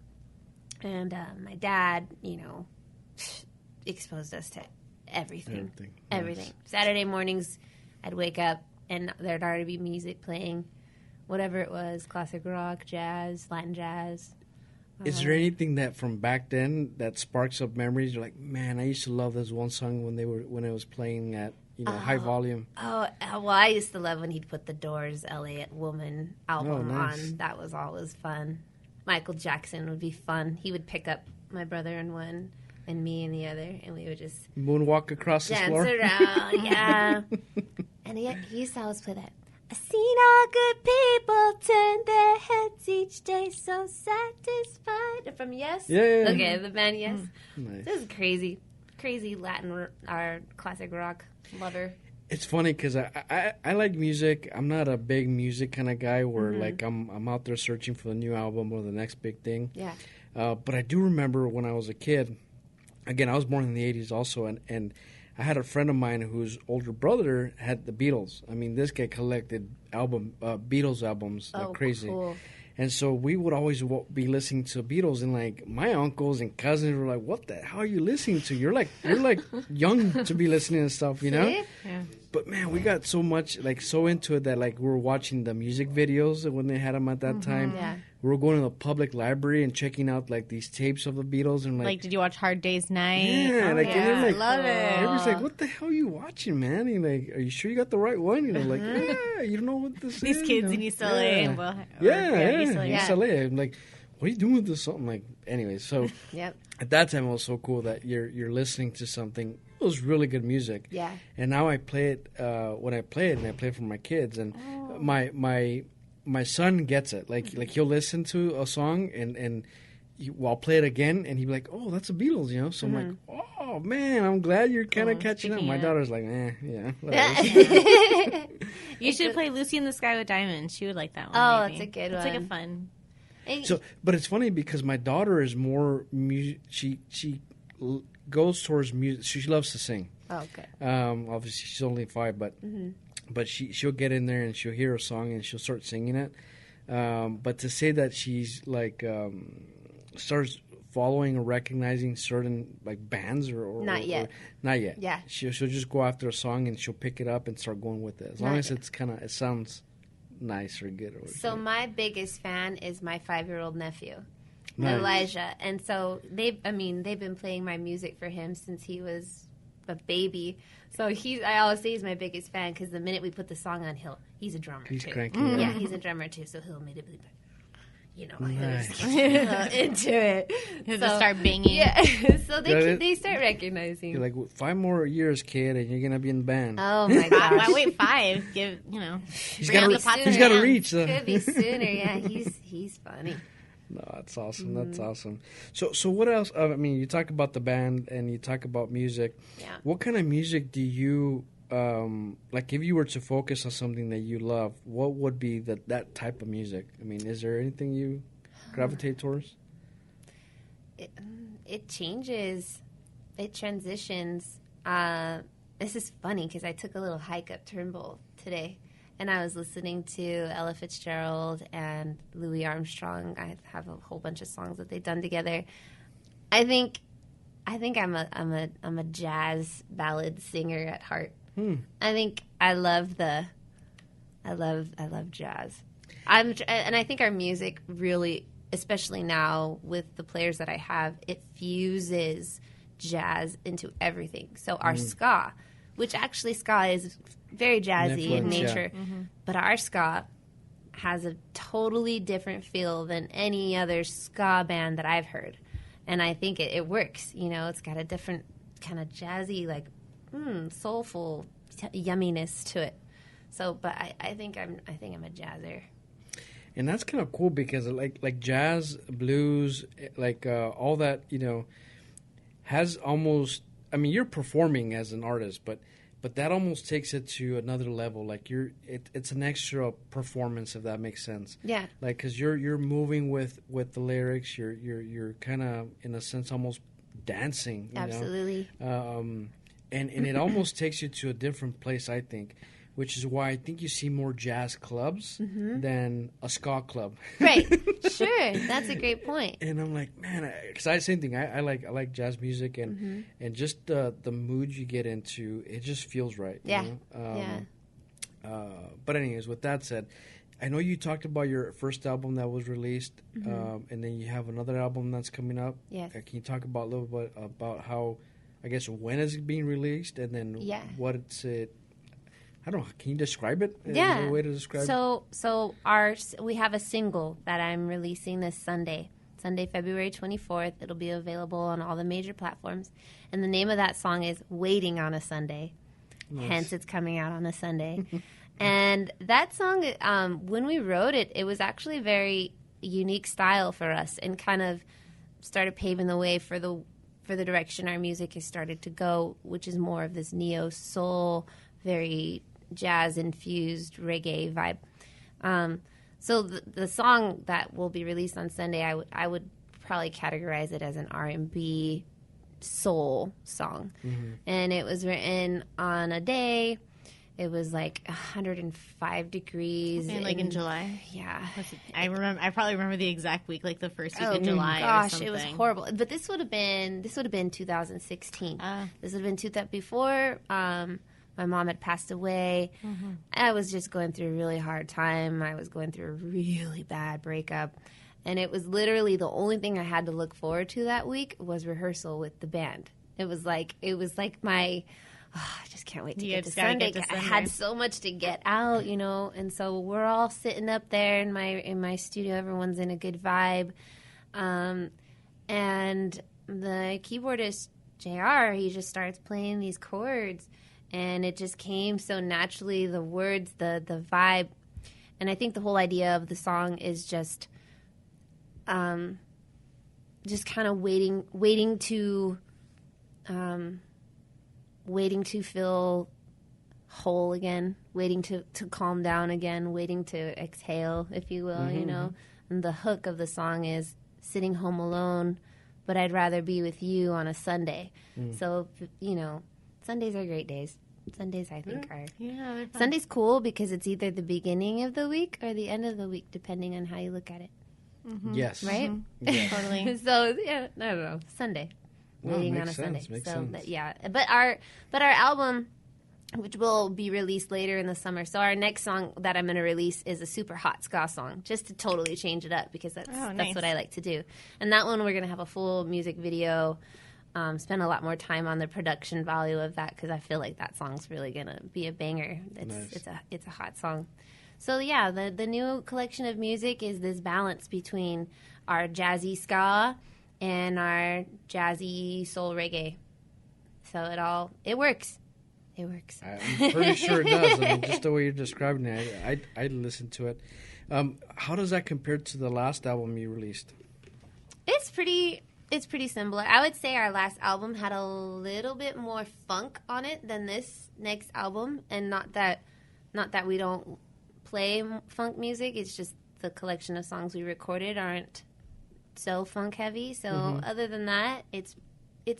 And my dad, exposed us to everything. Everything. Saturday mornings, I'd wake up and there'd already be music playing, whatever it was, classic rock, jazz, Latin jazz. Is there anything that from back then that sparks up memories? You're like, man, I used to love this one song when it was playing at high volume. Oh, well, I used to love when he'd put the Doors' "L.A. Woman" album on. That was always fun. Michael Jackson would be fun. He would pick up my brother in one and me in the other, and we would just moonwalk across the floor. Dance around, yeah. And he used to always play that. I seen all good people turn their heads each day, so satisfied. From Yes? Yeah. Okay, the band Yes. Nice. This is crazy Latin classic rock lover. It's funny because I like music. I'm not a big music kind of guy where I'm out there searching for the new album or the next big thing. Yeah. But I do remember when I was a kid. Again, I was born in the 80s also, and I had a friend of mine whose older brother had the Beatles. I mean, this guy collected Beatles albums like crazy. Cool. And so we would always be listening to Beatles, and my uncles and cousins were like, "What the hell are you listening to? You're young to be listening to stuff, Yeah. But man, we got so much so into it that we were watching the music videos when they had them at that time. Yeah. We were going to the public library and checking out these tapes of the Beatles and did you watch Hard Day's Night? Yeah, and they're love it. Everybody's like, "What the hell are you watching, man?" And are you sure you got the right one? Yeah, you don't know what this is. These kids in UCLA. Yeah. UCLA. I'm like, what are you doing with this song? Anyway, so Yep. at that time it was so cool that you're listening to something. It was really good music. Yeah. And now I play it when I play it, and I play it for my kids, and my son gets it. He'll listen to a song and I'll play it again, and he'd be like, "Oh, that's the Beatles," So I'm like, "Oh man, I'm glad you're kind of catching up." My daughter's like, yeah. You should play Lucy in the Sky with Diamonds. She would like that one. Oh, maybe. it's a good It's one. a fun. So, but it's funny because my daughter is more she goes towards music. She loves to sing. Oh, good. Obviously she's only 5, but she'll get in there and she'll hear a song and she'll start singing it. But to say that she's starts following or recognizing certain like bands or Not yet. Not yet. Yeah. She'll just go after a song and she'll pick it up and start going with it. As long as it's it sounds nice or good. Or so my biggest fan is my 5-year-old nephew, Nice. Elijah, and so they've been playing my music for him since he was a baby. So I always say he's my biggest fan because the minute we put the song on, he's a drummer. He's too. cranky. Yeah, he's a drummer too. So he'll immediately, Nice. into it. He'll just start banging. Yeah, so they start recognizing. You're like, 5 more years, kid, and you're gonna be in the band. Oh my Why gosh. wait 5? He's bring got out the pot he's got to sooner. reach. Could be sooner. Yeah, he's funny. No, that's awesome. That's awesome. So what else? I mean, you talk about the band and you talk about music. Yeah. What kind of music do you like? If you were to focus on something that you love, what would be that type of music? I mean, is there anything you gravitate towards? It changes. It transitions. This is funny because I took a little hike up Turnbull today, and I was listening to Ella Fitzgerald and Louis Armstrong. I have a whole bunch of songs that they've done together. I think I'm a jazz ballad singer at heart. I think I love jazz. And I think our music really, especially now with the players that I have, it fuses jazz into everything. So our ska, which actually ska is very jazzy in nature, but our ska has a totally different feel than any other ska band that I've heard. And I think it works. It's got a different kind of jazzy, like soulful yumminess to it. So, but I think I'm a jazzer. And that's kind of cool because like jazz, blues, like all that, has almost. I mean, you're performing as an artist, but that almost takes it to another level. Like it's an extra performance, if that makes sense. Yeah. Like, because you're moving with the lyrics. You're kind of in a sense almost dancing. You Absolutely. know? And it almost takes you to a different place, I think. Which is why I think you see more jazz clubs than a ska club. Right. Sure. That's a great point. And I'm like, man, because I same thing. I like jazz music and just the mood you get into. It just feels right. Yeah. You know? But anyways, with that said, I know you talked about your first album that was released, and then you have another album that's coming up. Yes. Can you talk about a little bit about how, I guess, when is it being released, and then what it's it. I don't know. Can you describe it? Yeah. Is there a way to describe it? So we have a single that I'm releasing this Sunday, February 24th. It'll be available on all the major platforms. And the name of that song is Waiting on a Sunday. Nice. Hence, it's coming out on a Sunday. And that song, when we wrote it, it was actually a very unique style for us and kind of started paving the way for the direction our music has started to go, which is more of this neo-soul, very jazz-infused reggae vibe. So the song that will be released on Sunday, I would probably categorize it as an R&B soul song. And it was written on a day. It was like 105 degrees. And like in July. Yeah. I probably remember the exact week, like the first week of July. Gosh, or something. it was horrible. But this would have been 2016. This would have been before my mom had passed away. I was just going through a really hard time. I was going through a really bad breakup. And it was literally the only thing I had to look forward to that week was rehearsal with the band. It was like my, I just can't wait to get to Sunday. I had so much to get out, and so we're all sitting up there in my studio. Everyone's in a good vibe. And the keyboardist, JR, he just starts playing these chords. And it just came so naturally, the words, the vibe. And I think the whole idea of the song is just kind of waiting to feel whole again, waiting to calm down again, waiting to exhale, if you will, And the hook of the song is sitting home alone, but I'd rather be with you on a Sunday. So, Sundays are great days. Sundays, I think, are. Yeah, they're fun. Sunday's cool because it's either the beginning of the week or the end of the week, depending on how you look at it. Yes. Right? Yes. Totally. So yeah, I don't know. Sunday, No, waiting makes on a sense, Sunday. makes So sense. yeah, but our album, which will be released later in the summer. So our next song that I'm going to release is a super hot ska song, just to totally change it up because that's nice. what I like to do. And that one we're going to have a full music video. Spend a lot more time on the production value of that because I feel like that song's really going to be a banger. It's a hot song. So yeah, the new collection of music is this balance between our jazzy ska and our jazzy soul reggae. So it works. It works. I'm pretty sure it does. I mean, just the way you're describing it, I'd listen to it. How does that compare to the last album you released? It's pretty similar. I would say our last album had a little bit more funk on it than this next album, and not that we don't play funk music. It's just the collection of songs we recorded aren't so funk heavy. So other than that, it's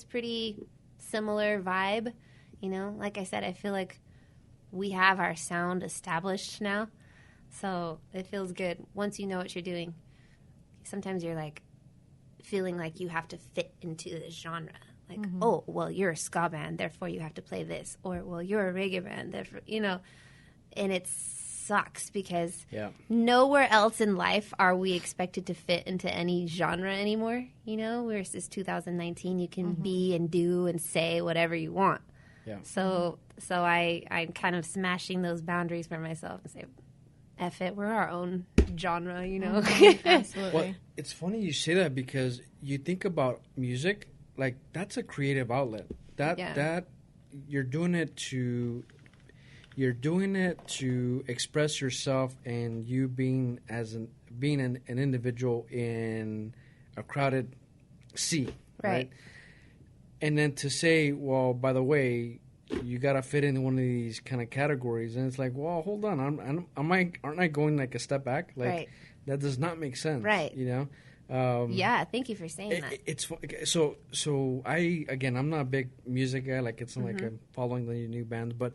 pretty similar vibe. You know, like I said, I feel like we have our sound established now, so it feels good once you know what you're doing. Sometimes you're like feeling like you have to fit into this genre. Like, oh, well, you're a ska band, therefore you have to play this. Or, well, you're a reggae band, therefore, you know. And it sucks because nowhere else in life are we expected to fit into any genre anymore. You know, whereas this 2019, you can be and do and say whatever you want. Yeah. So I'm kind of smashing those boundaries for myself and say, F it, we're our own genre, you know? Absolutely. Well, it's funny you say that because you think about music, like that's a creative outlet. That you're doing it to express yourself, and you being an individual in a crowded sea, right? And then to say, well, by the way, you got to fit into one of these kind of categories, and it's like, well, hold on, aren't I going like a step back? Like that does not make sense, right? You know? Yeah, thank you for saying that. It's so I'm not a big music guy. Like it's not like I'm following the new bands, but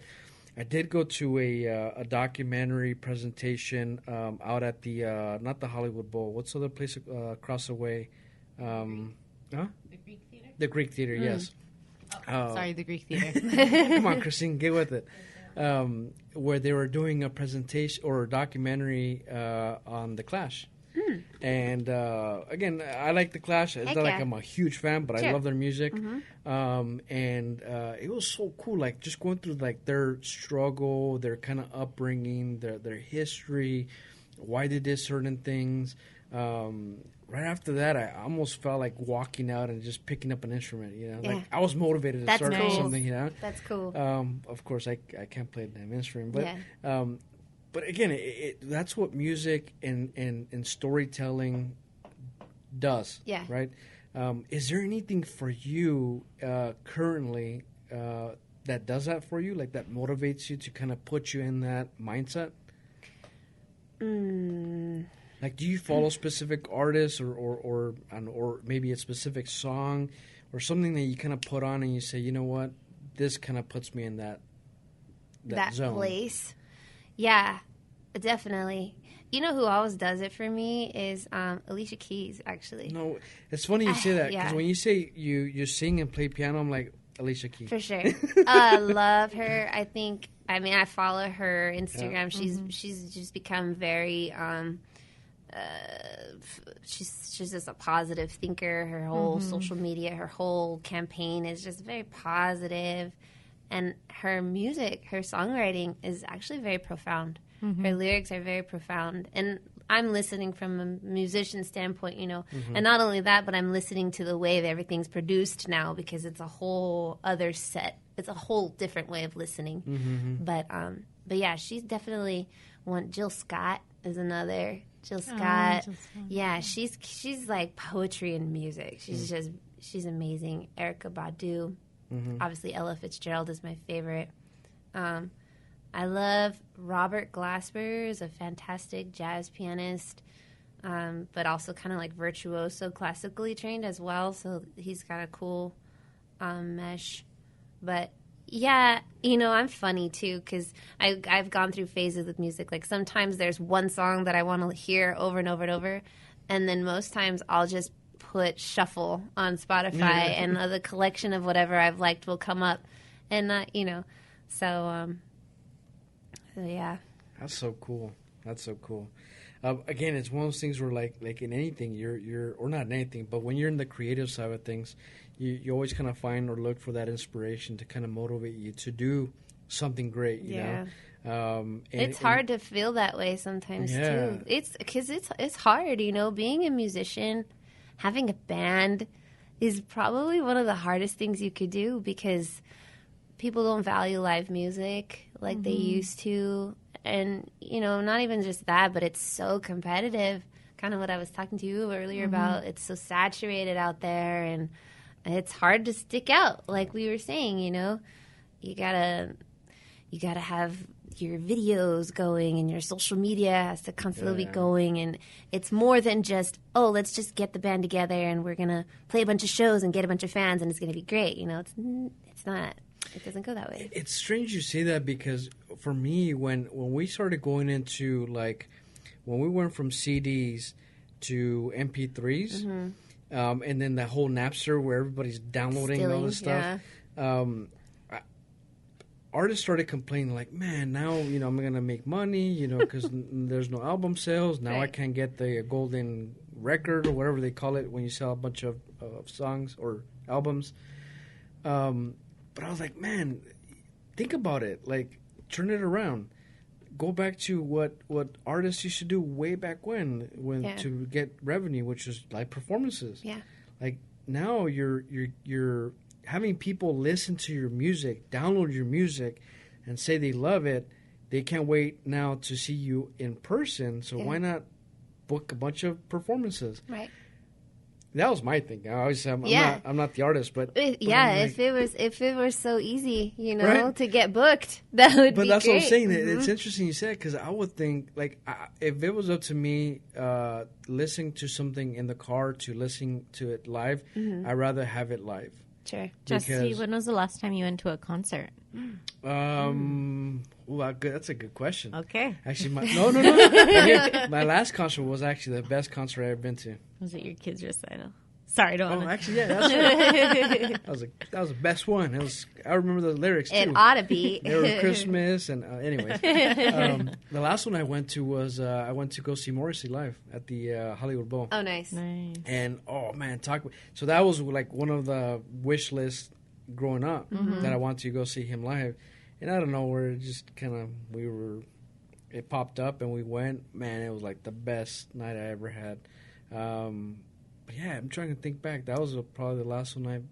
I did go to a documentary presentation out at the not the Hollywood Bowl. What's the other place across the way? The Greek Theater? The Greek Theater, yes. Sorry, the Greek Theater. Come on, Christine, get with it. Where they were doing a presentation or a documentary on The Clash. And again, I like The Clash. It's not like I'm a huge fan, but I love their music. And it was so cool, like just going through like their struggle, their kind of upbringing, their history, why they did certain things. Right after that, I almost felt like walking out and just picking up an instrument. You know, like I was motivated to start something. You know, that's cool. Of course, I can't play the damn instrument, but but again, that's what music and storytelling does. Yeah. Right. Is there anything for you currently that does that for you, like that motivates you to kind of put you in that mindset? Like, do you follow specific artists or maybe a specific song or something that you kind of put on and you say, you know what, this kind of puts me in that zone. Place? Yeah, definitely. You know who always does it for me is Alicia Keys, actually. No, it's funny you say that because when you say you sing and play piano, I'm like, Alicia Keys. For sure. I love her. I follow her Instagram. Yeah. She's just become very... she's just a positive thinker. Her whole social media, her whole campaign is just very positive, and her music, her songwriting is actually very profound. Her lyrics are very profound, and I'm listening from a musician standpoint, you know, and not only that, but I'm listening to the way that everything's produced now because it's a whole other set. It's a whole different way of listening. But yeah, she's definitely one. Jill Scott is another. Jill Scott. Yeah, she's like poetry and music. She's amazing. Erykah Badu. Obviously, Ella Fitzgerald is my favorite. I love Robert Glasper, is a fantastic jazz pianist, but also kind of like virtuoso, classically trained as well. So he's got a cool mesh. But yeah, you know, I'm funny too because I've gone through phases with music. Like sometimes there's one song that I want to hear over and over and over, and then most times I'll just put shuffle on Spotify, and the collection of whatever I've liked will come up, and so yeah. That's so cool. Again, it's one of those things where like in anything, you're or not in anything, but when you're in the creative side of things, you always kind of find or look for that inspiration to kind of motivate you to do something great. You know, it's hard to feel that way sometimes too. It's because it's hard. Being a musician, having a band is probably one of the hardest things you could do because people don't value live music like they used to. And, not even just that, but it's so competitive. Kind of what I was talking to you earlier about. It's so saturated out there, and it's hard to stick out. Like we were saying, you gotta have your videos going, and your social media has to constantly be going. And it's more than just, let's just get the band together and we're gonna play a bunch of shows and get a bunch of fans and it's gonna be great. It's not. It doesn't go that way. It's strange you say that because for me, when we started going into when we went from CDs to MP3s, and then that whole Napster where everybody's downloading all this stuff, artists started complaining like, man, now I'm gonna make money, because there's no album sales. Now I can't get the golden record or whatever they call it when you sell a bunch of songs or albums. But I was like, man, think about it. Like, turn it around. Go back to what artists used to do way back when to get revenue, which was live performances. Yeah. Like now you're having people listen to your music, download your music, and say they love it. They can't wait now to see you in person. So why not book a bunch of performances? Right. That was my thing. I'm not the artist, but if it was so easy, to get booked, that would be great. But that's what I'm saying. It's interesting you said because I would think if it was up to me, listening to something in the car to listening to it live, I'd rather have it live. Sure. Jesse, when was the last time you went to a concert? That's a good question. Okay. Actually, no. My last concert was actually the best concert I've ever been to. Was it your kids' recital? Sorry, don't. Actually, yeah, that's right. that was the best one. I remember the lyrics too. It ought to be. They were Christmas, and anyways, the last one I went to was I went to go see Morrissey live at the Hollywood Bowl. Oh, nice. And man, so that was like one of the wish lists growing up that I wanted to go see him live, and I don't know where it just kind of it popped up and we went. Man, it was like the best night I ever had. But yeah, I'm trying to think back. That was probably the last one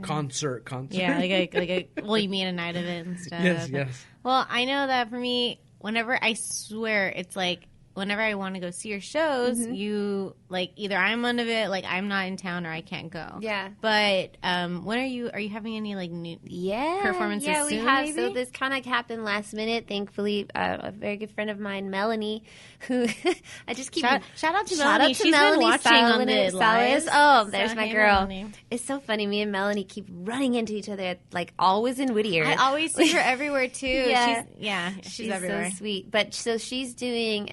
concert. Yeah, you mean a night of it and stuff. Yes. Well, I know that for me, I swear it's like whenever I want to go see your shows, you either I'm one of it, I'm not in town or I can't go. Yeah. But when are you having any new performances? Yeah, we soon, have. maybe? So this kind of happened last minute. Thankfully, a very good friend of mine, Melanie, who I just keep shout out to Melanie. She's been watching on the lives. Oh, there's my girl. Melanie. It's so funny. Me and Melanie keep running into each other, always in Whittier. I always see her everywhere too. Yeah, she's everywhere. So sweet. But so she's doing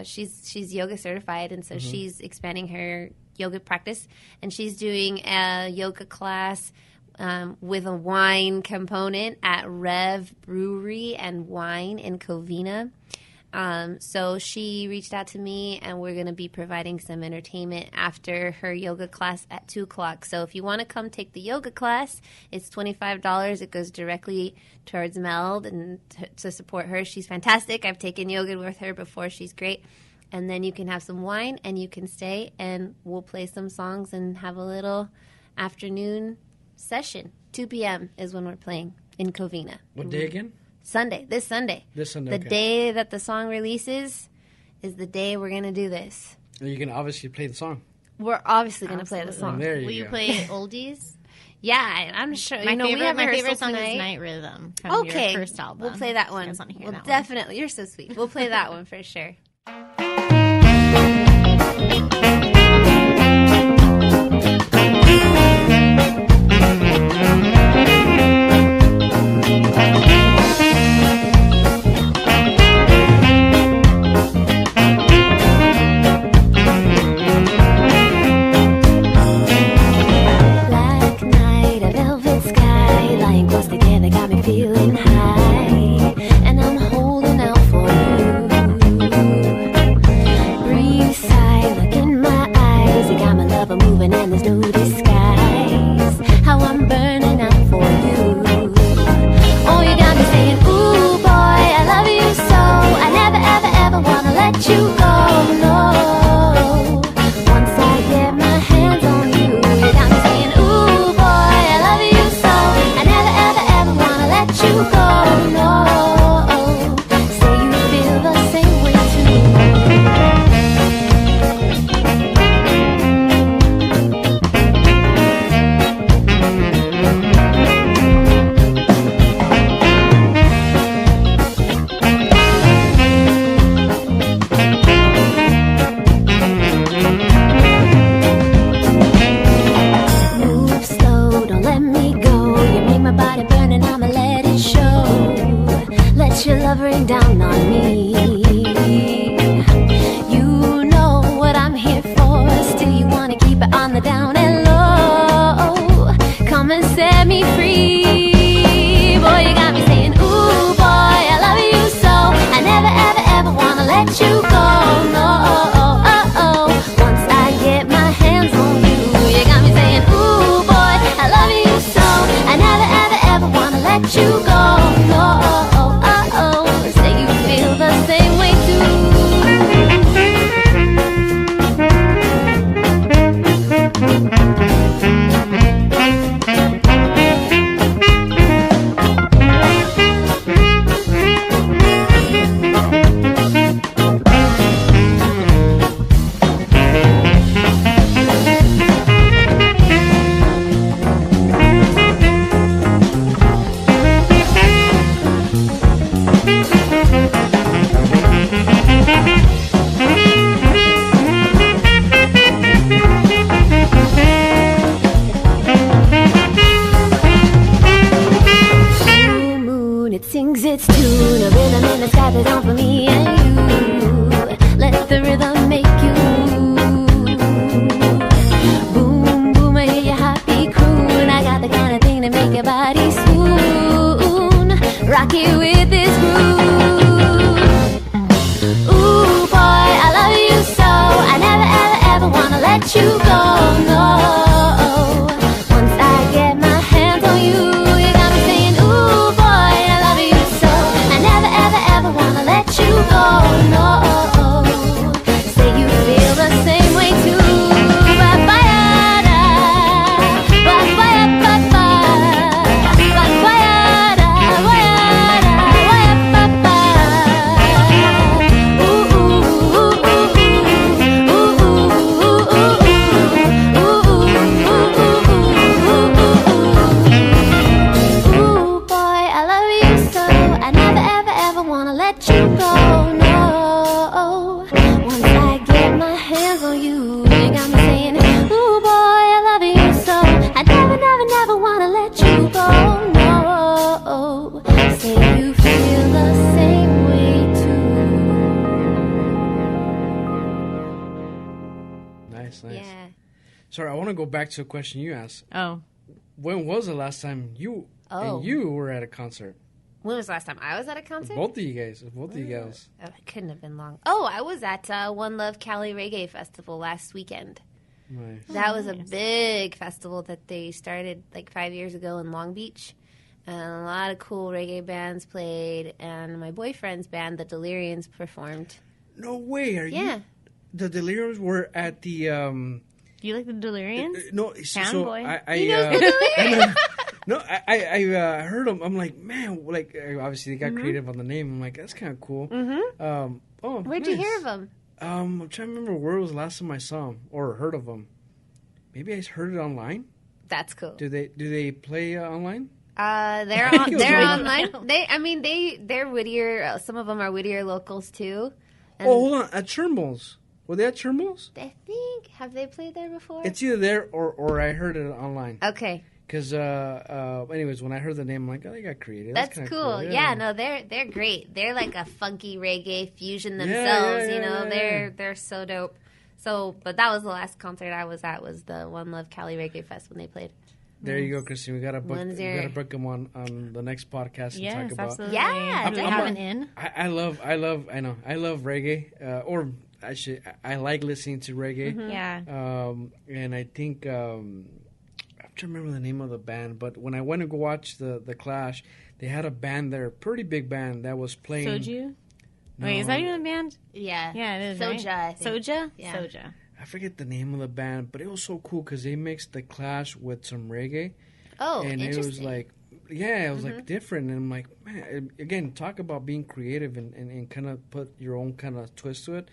she's yoga certified, and so she's expanding her yoga practice, and she's doing a yoga class with a wine component at Rev Brewery and Wine in Covina. So she reached out to me, and we're going to be providing some entertainment after her yoga class at 2:00. So if you want to come take the yoga class, it's $25. It goes directly towards Meld and to support her. She's fantastic. I've taken yoga with her before. She's great. And then you can have some wine, and you can stay, and we'll play some songs and have a little afternoon session. 2 p.m. is when we're playing in Covina. What day again? Sunday. This Sunday. The day that the song releases is the day we're going to do this. And you can obviously play the song. We're obviously going to play the song. There Will you play oldies? Yeah, I'm sure. My favorite song tonight. is Night Rhythm from your first album. We'll play that one. Definitely. You're so sweet. We'll play that one for sure. feeling high, and I'm holding out for you. Breathe, sigh, look in my eyes. You got my lover moving and there's no disguise. How I'm burning out for you. Oh, you got me saying, ooh boy, I love you so. I never ever ever wanna let you go, no. Once I get my hands on you, you got me saying, ooh boy, I love you so. I never ever ever wanna let you go, no. Say you feel the same way too. Move slow, don't let me go. You make my body burn and I'ma let it show. Let your love rain down on me. You know what I'm here for. Still you wanna keep it on the down and low. Come and set me free. Boy, you got me saying, ooh boy, I love you so. I never ever ever wanna let you go, no. Once I get my hands on you, you got me saying, ooh boy, I love you so. I never ever ever wanna let you go, no. Say you feel the same way too. Full moon, it sings its tune. A rhythm in the sky that's on for me and you. Let the rhythm make you boom, boom. I hear your heartbeat croon. I got the kind of thing to make your body swoon. Rock it with this groove. Ooh boy, I love you so. I never ever ever wanna let you go, no. Once I get my hands on you, you got me saying, ooh boy, I love you so. I never ever ever wanna let you go, no. Say you feel the same way too. Ba-ba-ya-da, ba-ba-ya-ba-ba, ba-ba-ya-da, wa-ya-da, wa-ya-ba-ba. Ooh, ooh, ooh, ooh, ooh, ooh, ooh, ooh, boy, I love you so. I never ever ever wanna let you go, no. Once I get my hands on you, you got me saying, ooh boy, I love you so. I never never never wanna let you go, no. Say you feel the same way too. Nice. Yeah. Sorry, I want to go back to a question you asked. Oh. When was the last time you Oh. and you were at a concert? When was the last time I was at a concert? Both of you guys. Both of you guys. Oh, it couldn't have been long. Oh, I was at One Love Cali Reggae Festival last weekend. Nice. That was a big festival that they started like 5 years ago in Long Beach. And a lot of cool reggae bands played. And my boyfriend's band, the Delirians, performed. No way. Are Yeah. you? The Deliriums were at the. Do you like the Delirians? No, Sound so boy. No, I heard them. I'm like, man, like obviously they got creative on the name. I'm like, that's kind of cool. Oh, Where'd you nice. hear of them? I'm trying to remember where was the last time I saw them or heard of them. Maybe I heard it online. That's cool. Do they play online? They're I think it was online. They're Whittier. Some of them are Whittier locals too. And Hold on, at Turnbull's. Were they at Turnbull's? I think, have they played there before? It's either there or I heard it online. Okay. Because, anyways, when I heard the name, I'm like, oh, they got creative. That's kinda cool. Yeah, no, they're great. They're like a funky reggae fusion themselves. They're so dope. So, but that was the last concert I was at. Was the One Love Cali Reggae Fest when they played. There you go, Christine. We gotta book them on the next podcast and Yes, talk about. absolutely. Yeah, Do they have an in? I love reggae. I like listening to reggae. Mm-hmm. Yeah. And I think I'm trying to remember the name of the band, but when I went to go watch the Clash, they had a band there, pretty big band that was playing. Soju? No, Wait, is that even a band? Yeah. Yeah, it is. Soja, right? I think. Soja? Yeah. Soja. I forget the name of the band, but it was so cool because they mixed the Clash with some reggae. Oh, and interesting. it was like, it was like different. And I'm like, man, again, talk about being creative and kind of put your own kind of twist to it.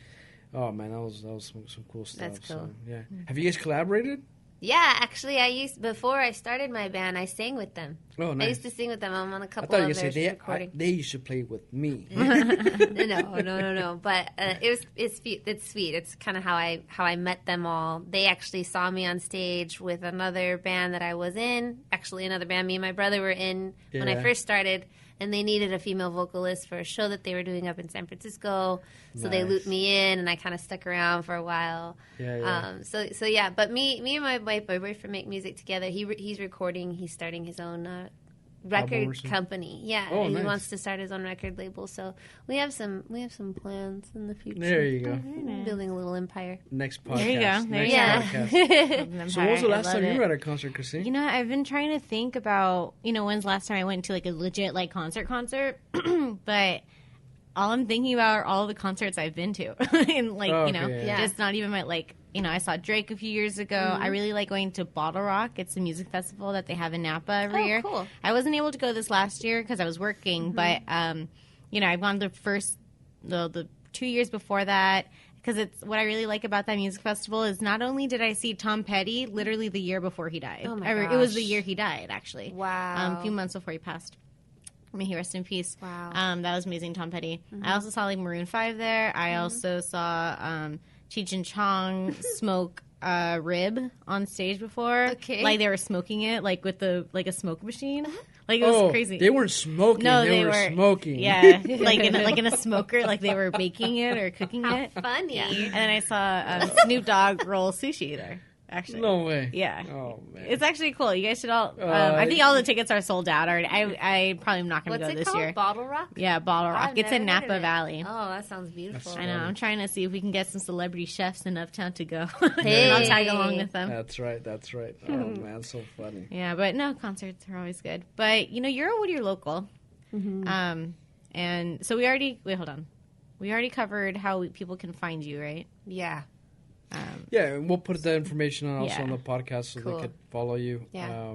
Oh man, that was some cool stuff. That's cool. So, yeah. Have you guys collaborated? Yeah, actually, before I started my band, I sang with them. Oh, nice. I used to sing with them. I'm on a I couple thought you of were their going to say recordings. they should play with me. No. But it's sweet. It's kind of how I met them all. They actually saw me on stage with another band that I was in. Actually, another band me and my brother were in when I first started. And they needed a female vocalist for a show that they were doing up in San Francisco. So they looped me in, and I kind of stuck around for a while. Yeah. So yeah, but me and my boyfriend make music together. He's recording. He's starting his own record company. Yeah, Oh, he nice. wants to start his own record label. So we have some plans in the future. There you go. Building a little empire. Next podcast. There you go. There Next you go. podcast. So what was the last time you were at a concert, Christine? You know, I've been trying to think about, when's the last time I went to like a legit like concert, but all I'm thinking about are all the concerts I've been to, and like just not even my like. I saw Drake a few years ago. I really like going to Bottle Rock. It's a music festival that they have in Napa every year. Cool. I wasn't able to go this last year because I was working, but I've gone the 2 years before that. Because it's what I really like about that music festival is not only did I see Tom Petty literally the year before he died. Oh my It was the gosh. year he died, actually. Wow. A few months before he passed. May he rest in peace. Wow. That was amazing, Tom Petty. I also saw like Maroon 5 there. I also saw Cheech and Chong smoke rib on stage before. Okay. Like they were smoking it like with a smoke machine. Like it was crazy. They weren't smoking. No, they were smoking. Yeah, like in a smoker, like they were baking it or cooking it. Funny. Yeah. And then I saw Snoop Dogg roll sushi there. Actually, No way. Yeah. Oh man. It's actually cool. You guys should all. I think all the tickets are sold out already. I probably am not going to What's go it this called? year. Bottle Rock? Yeah, Bottle Rock. I've It's in never heard of Napa it. Valley. Oh, that sounds beautiful. I know. I'm trying to see if we can get some celebrity chefs in Uptown to go. Hey. And I'll tag along with them. That's right. Oh man, so funny. Yeah, but no, concerts are always good. But you're a Whittier local, and so we already hold on. We already covered how people can find you, right? Yeah. Yeah, and we'll put that information also Yeah. on the podcast so Cool. they could follow you. Yeah.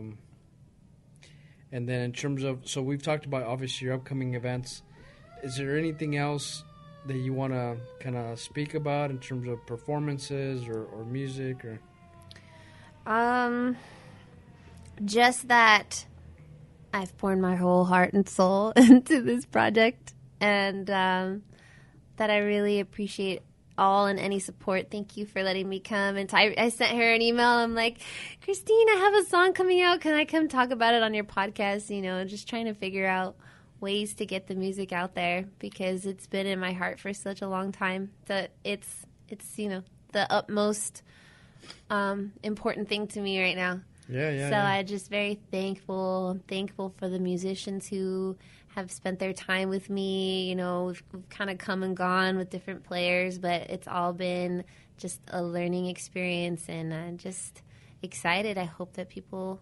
And then in terms of, so we've talked about obviously your upcoming events. Is there anything else that you want to kind of speak about in terms of performances or music or? Just that I've poured my whole heart and soul into this project, and that I really appreciate all and any support. Thank you for letting me come. And I sent her an email. I'm like, Christine, I have a song coming out. Can I come talk about it on your podcast? Just trying to figure out ways to get the music out there because it's been in my heart for such a long time. That it's the utmost important thing to me right now. Yeah. So I'm just very thankful. I'm thankful for the musicians who have spent their time with me. We've kind of come and gone with different players, but it's all been just a learning experience, and I'm just excited. I hope that people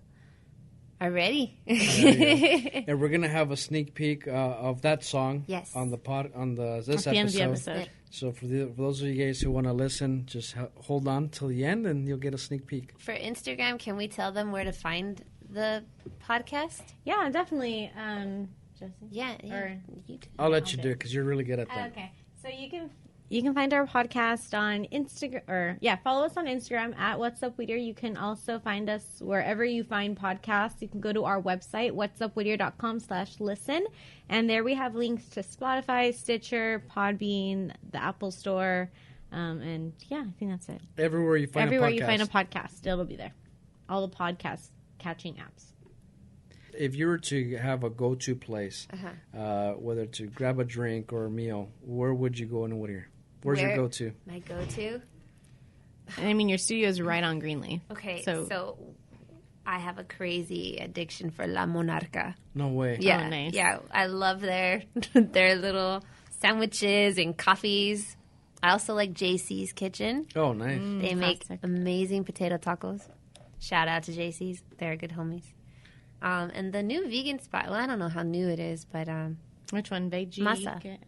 are ready. And we're gonna have a sneak peek of that song. Yes. On the this At the end of the episode. episode. So for those of you guys who want to listen, just hold on till the end, and you'll get a sneak peek. For Instagram, can we tell them where to find the podcast? Yeah, definitely. Jesse? Yeah. Or You do. I'll let you do it because you're really good at that. Okay, so you can find our podcast on Instagram, follow us on Instagram at What's Up Whittier. You can also find us wherever you find podcasts. You can go to our website, whatsupwhittier.com/listen, and there we have links to Spotify, Stitcher, Podbean, the Apple Store, and I think that's it. Everywhere you find Everywhere a podcast. you find a podcast, it'll be there. All the podcast catching apps. If you were to have a go-to place, whether to grab a drink or a meal, where would you go in Whittier? Where's your go-to? My go-to? And I mean, your studio is right on Greenlee. Okay, So- so I have a crazy addiction for La Monarca. No way. Yeah, Oh, nice. yeah. I love their little sandwiches and coffees. I also like JC's Kitchen. Oh, nice. They make classic. amazing potato tacos. Shout out to JC's. They're good homies. And the new vegan spot. Well, I don't know how new it is, but Which one? Veggie? Masa.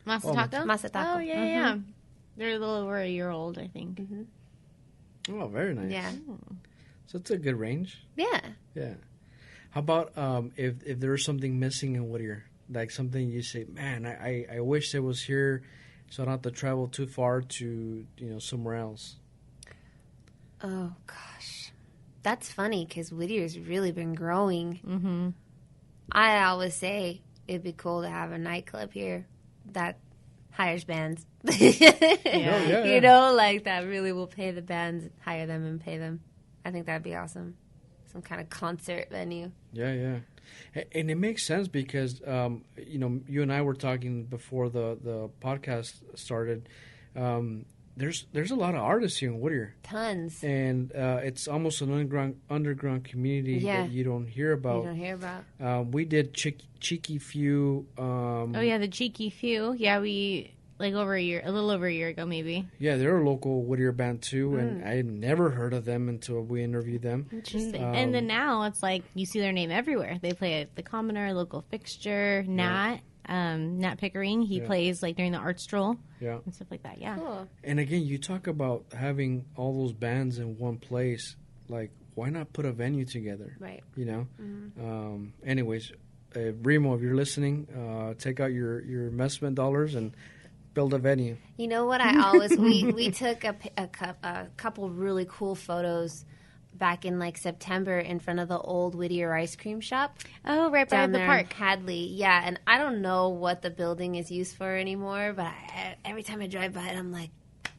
Masa Oh, taco? Masa taco. Oh, yeah, yeah. They're a little over a year old, I think. Oh, very nice. Yeah. So it's a good range. Yeah. Yeah. How about if there's something missing in Whittier, like something you say, man, I wish it was here, so I don't have to travel too far to somewhere else. Oh, gosh. That's funny because Whittier's really been growing. Mm-hmm. I always say it'd be cool to have a nightclub here that hires bands. Yeah. You know, like that really will pay the bands, hire them and pay them. I think that'd be awesome. Some kind of concert venue. Yeah. And it makes sense because you and I were talking before the podcast started. There's a lot of artists here in Whittier. Tons. And it's almost an underground community Yeah. that you don't hear about. You don't hear about. We did Cheeky Few. Oh, yeah, the Cheeky Few. Yeah, we, a little over a year ago, maybe. Yeah, they're a local Whittier band too, and I had never heard of them until we interviewed them. Interesting. And then now it's like you see their name everywhere. They play at the Commoner, local fixture, Nat Pickering. He plays like during the art stroll and stuff like that. Yeah. Cool. And again, you talk about having all those bands in one place. Like, why not put a venue together? Right. Anyways, Remo, if you're listening, take out your investment dollars and build a venue. You know what? I always we took a couple really cool photos back in like September in front of the old Whittier ice cream shop. Oh, right by Down the there park. in Hadley. Yeah, and I don't know what the building is used for anymore, but every time I drive by it, I'm like,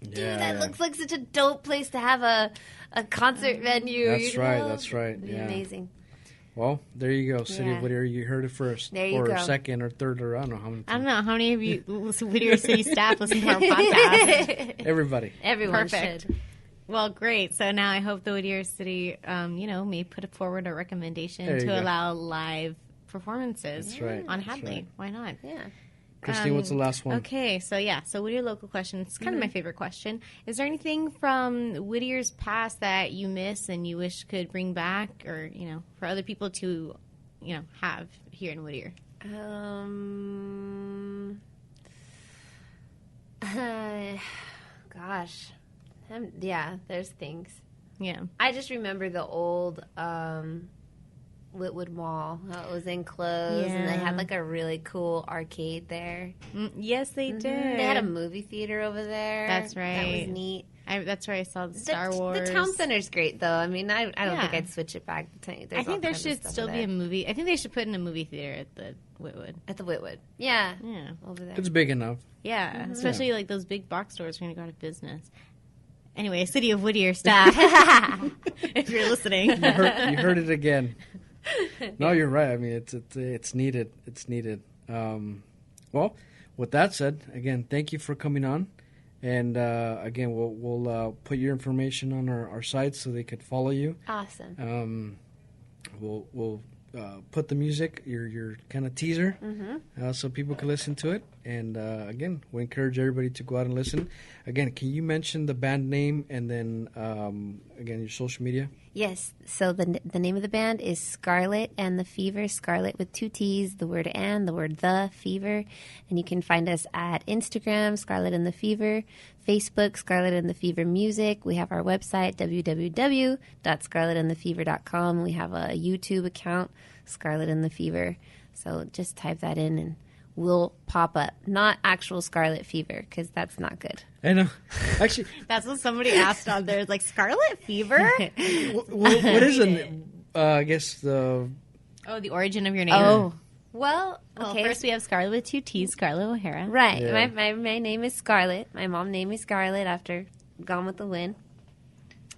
dude, that looks like such a dope place to have a concert venue. That's you right, know? that's right, It'd be yeah. amazing. Well, there you go, City Yeah. of Whittier. You heard it first. There you or go. second or third or I don't know how many. I don't know how many of you Whittier City staff listen to our podcast. Everybody. Everyone Perfect. should. Well, great. So now I hope the Whittier City, may put forward a recommendation There you to go. allow live performances That's right, on that's Hadley. right. Why not? Yeah. Christine, what's the last one? Okay, so Whittier local question. It's kind of my favorite question. Is there anything from Whittier's past that you miss and you wish could bring back, or for other people to, have here in Whittier? Gosh. Yeah, there's things. Yeah. I just remember the old Whitwood Mall. How it was enclosed, and they had Yeah. like a really cool arcade there. Yes, they did. They had a movie theater over there. That's That right. was neat. That's where I saw the Star Wars. The town center's great, though. I mean, I don't Yeah. think I'd switch it back. I There's think all there kinds of should stuff still over be there. a movie. I think they should put in a movie theater at the Whitwood. At the Whitwood. Yeah. Yeah. Over there. It's big enough. Yeah, especially like those big box stores are going to go out of business. Anyway, City of Whittier staff, if you're listening. You heard it again. No, you're right. I mean, it's needed. It's needed. Well, with that said, again, thank you for coming on. And again, we'll put your information on our site so they could follow you. Awesome. We'll put the music, your kind of teaser, so people can listen to it. And again, we encourage everybody to go out and listen. Again, can you mention the band name and then again your social media? Yes. So the name of the band is Scarlett and the Fever. Scarlett with 2 T's, the word and, the word the, Fever. And you can find us at Instagram, Scarlett and the Fever, Facebook, Scarlett and the Fever Music. We have our website, www.scarlettandthefever.com. We have a YouTube account, Scarlett and the Fever. So just type that in and we'll pop up. Not actual Scarlet Fever, because that's not good. I know. Actually, That's what somebody asked on there. It's like Scarlet Fever. what is it? I guess the Oh, the origin of your name. Oh. Well, Well, okay. first we have Scarlet with 2 T's, Scarlett O'Hara. Right. Yeah. My name is Scarlett. My mom's name is Scarlett after Gone with the Wind.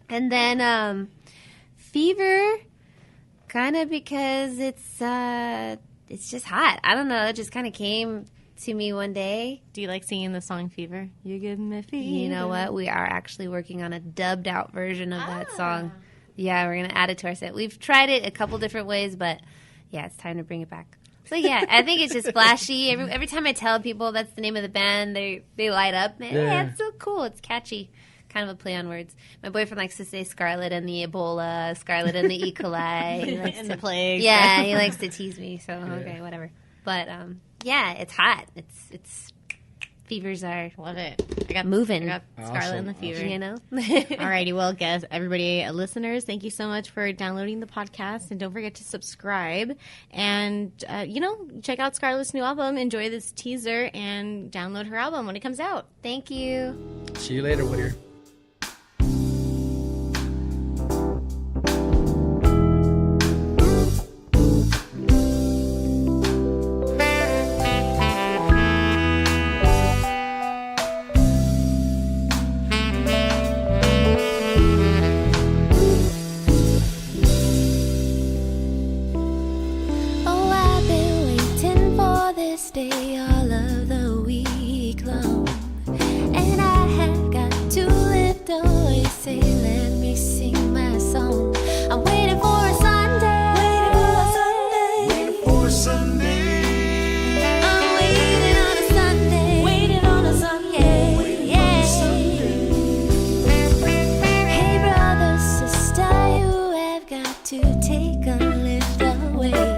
And then Fever, kind of because it's just hot. I don't know. It just kind of came to me one day. Do you like singing the song Fever? You give me fever. You know what? We are actually working on a dubbed out version of that song. Yeah, we're going to add it to our set. We've tried it a couple different ways, but yeah, it's time to bring it back. So yeah, I think it's just flashy. Every time I tell people that's the name of the band, they light up. Yeah, it's so cool. It's catchy. Kind of a play on words. My boyfriend likes to say Scarlett and the Ebola, Scarlett and the E. coli. He likes and the plague. Yeah, he likes to tease me. So okay, whatever. But yeah, it's hot. It's fevers are Love it. I got moving. I got Scarlett and the fever. You know. Alrighty, well, guys, everybody, listeners, thank you so much for downloading the podcast, and don't forget to subscribe. And check out Scarlett's new album, enjoy this teaser, and download her album when it comes out. Thank you. See you later, Whittier. Day all of the week long, and I have got to lift a voice, say let me sing my song. I'm waiting for a Sunday, waiting for a Sunday, I'm waiting on a Sunday, waiting on a Sunday, yeah. Hey brother, sister, you have got to take a lift away.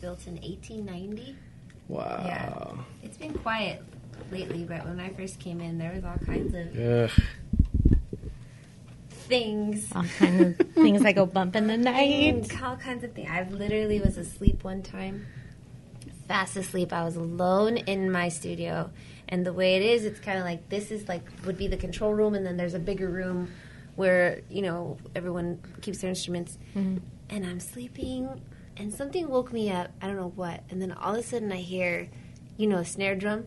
built in 1890. Wow. Yeah. It's been quiet lately, but when I first came in, there was all kinds of things. All kinds of things that go bump in the night. All kinds of things. I literally was asleep one time. Fast asleep. I was alone in my studio. And the way it is, it's kind of like, this is like, would be the control room, and then there's a bigger room where, you know, everyone keeps their instruments. Mm-hmm. And I'm sleeping, and something woke me up. I don't know what. And then all of a sudden I hear, you know, a snare drum.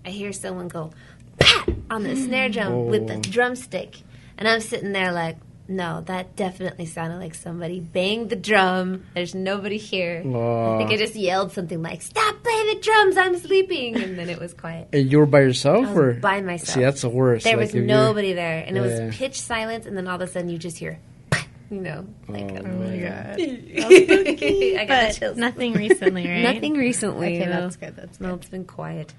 I hear someone go, pat, on the snare drum with the drumstick. And I'm sitting there like, no, that definitely sounded like somebody banged the drum. There's nobody here. I think I just yelled something like, stop playing the hit drums, I'm sleeping. And then it was quiet. And you were by yourself? I was or by myself. See, that's the worst. There like was nobody there. And it was pitch silence, and then all of a sudden you just hear, like, Oh my god. I got the chills. Nothing recently, right? Nothing recently. Okay, no. that's good. That's good. No, it's been quiet.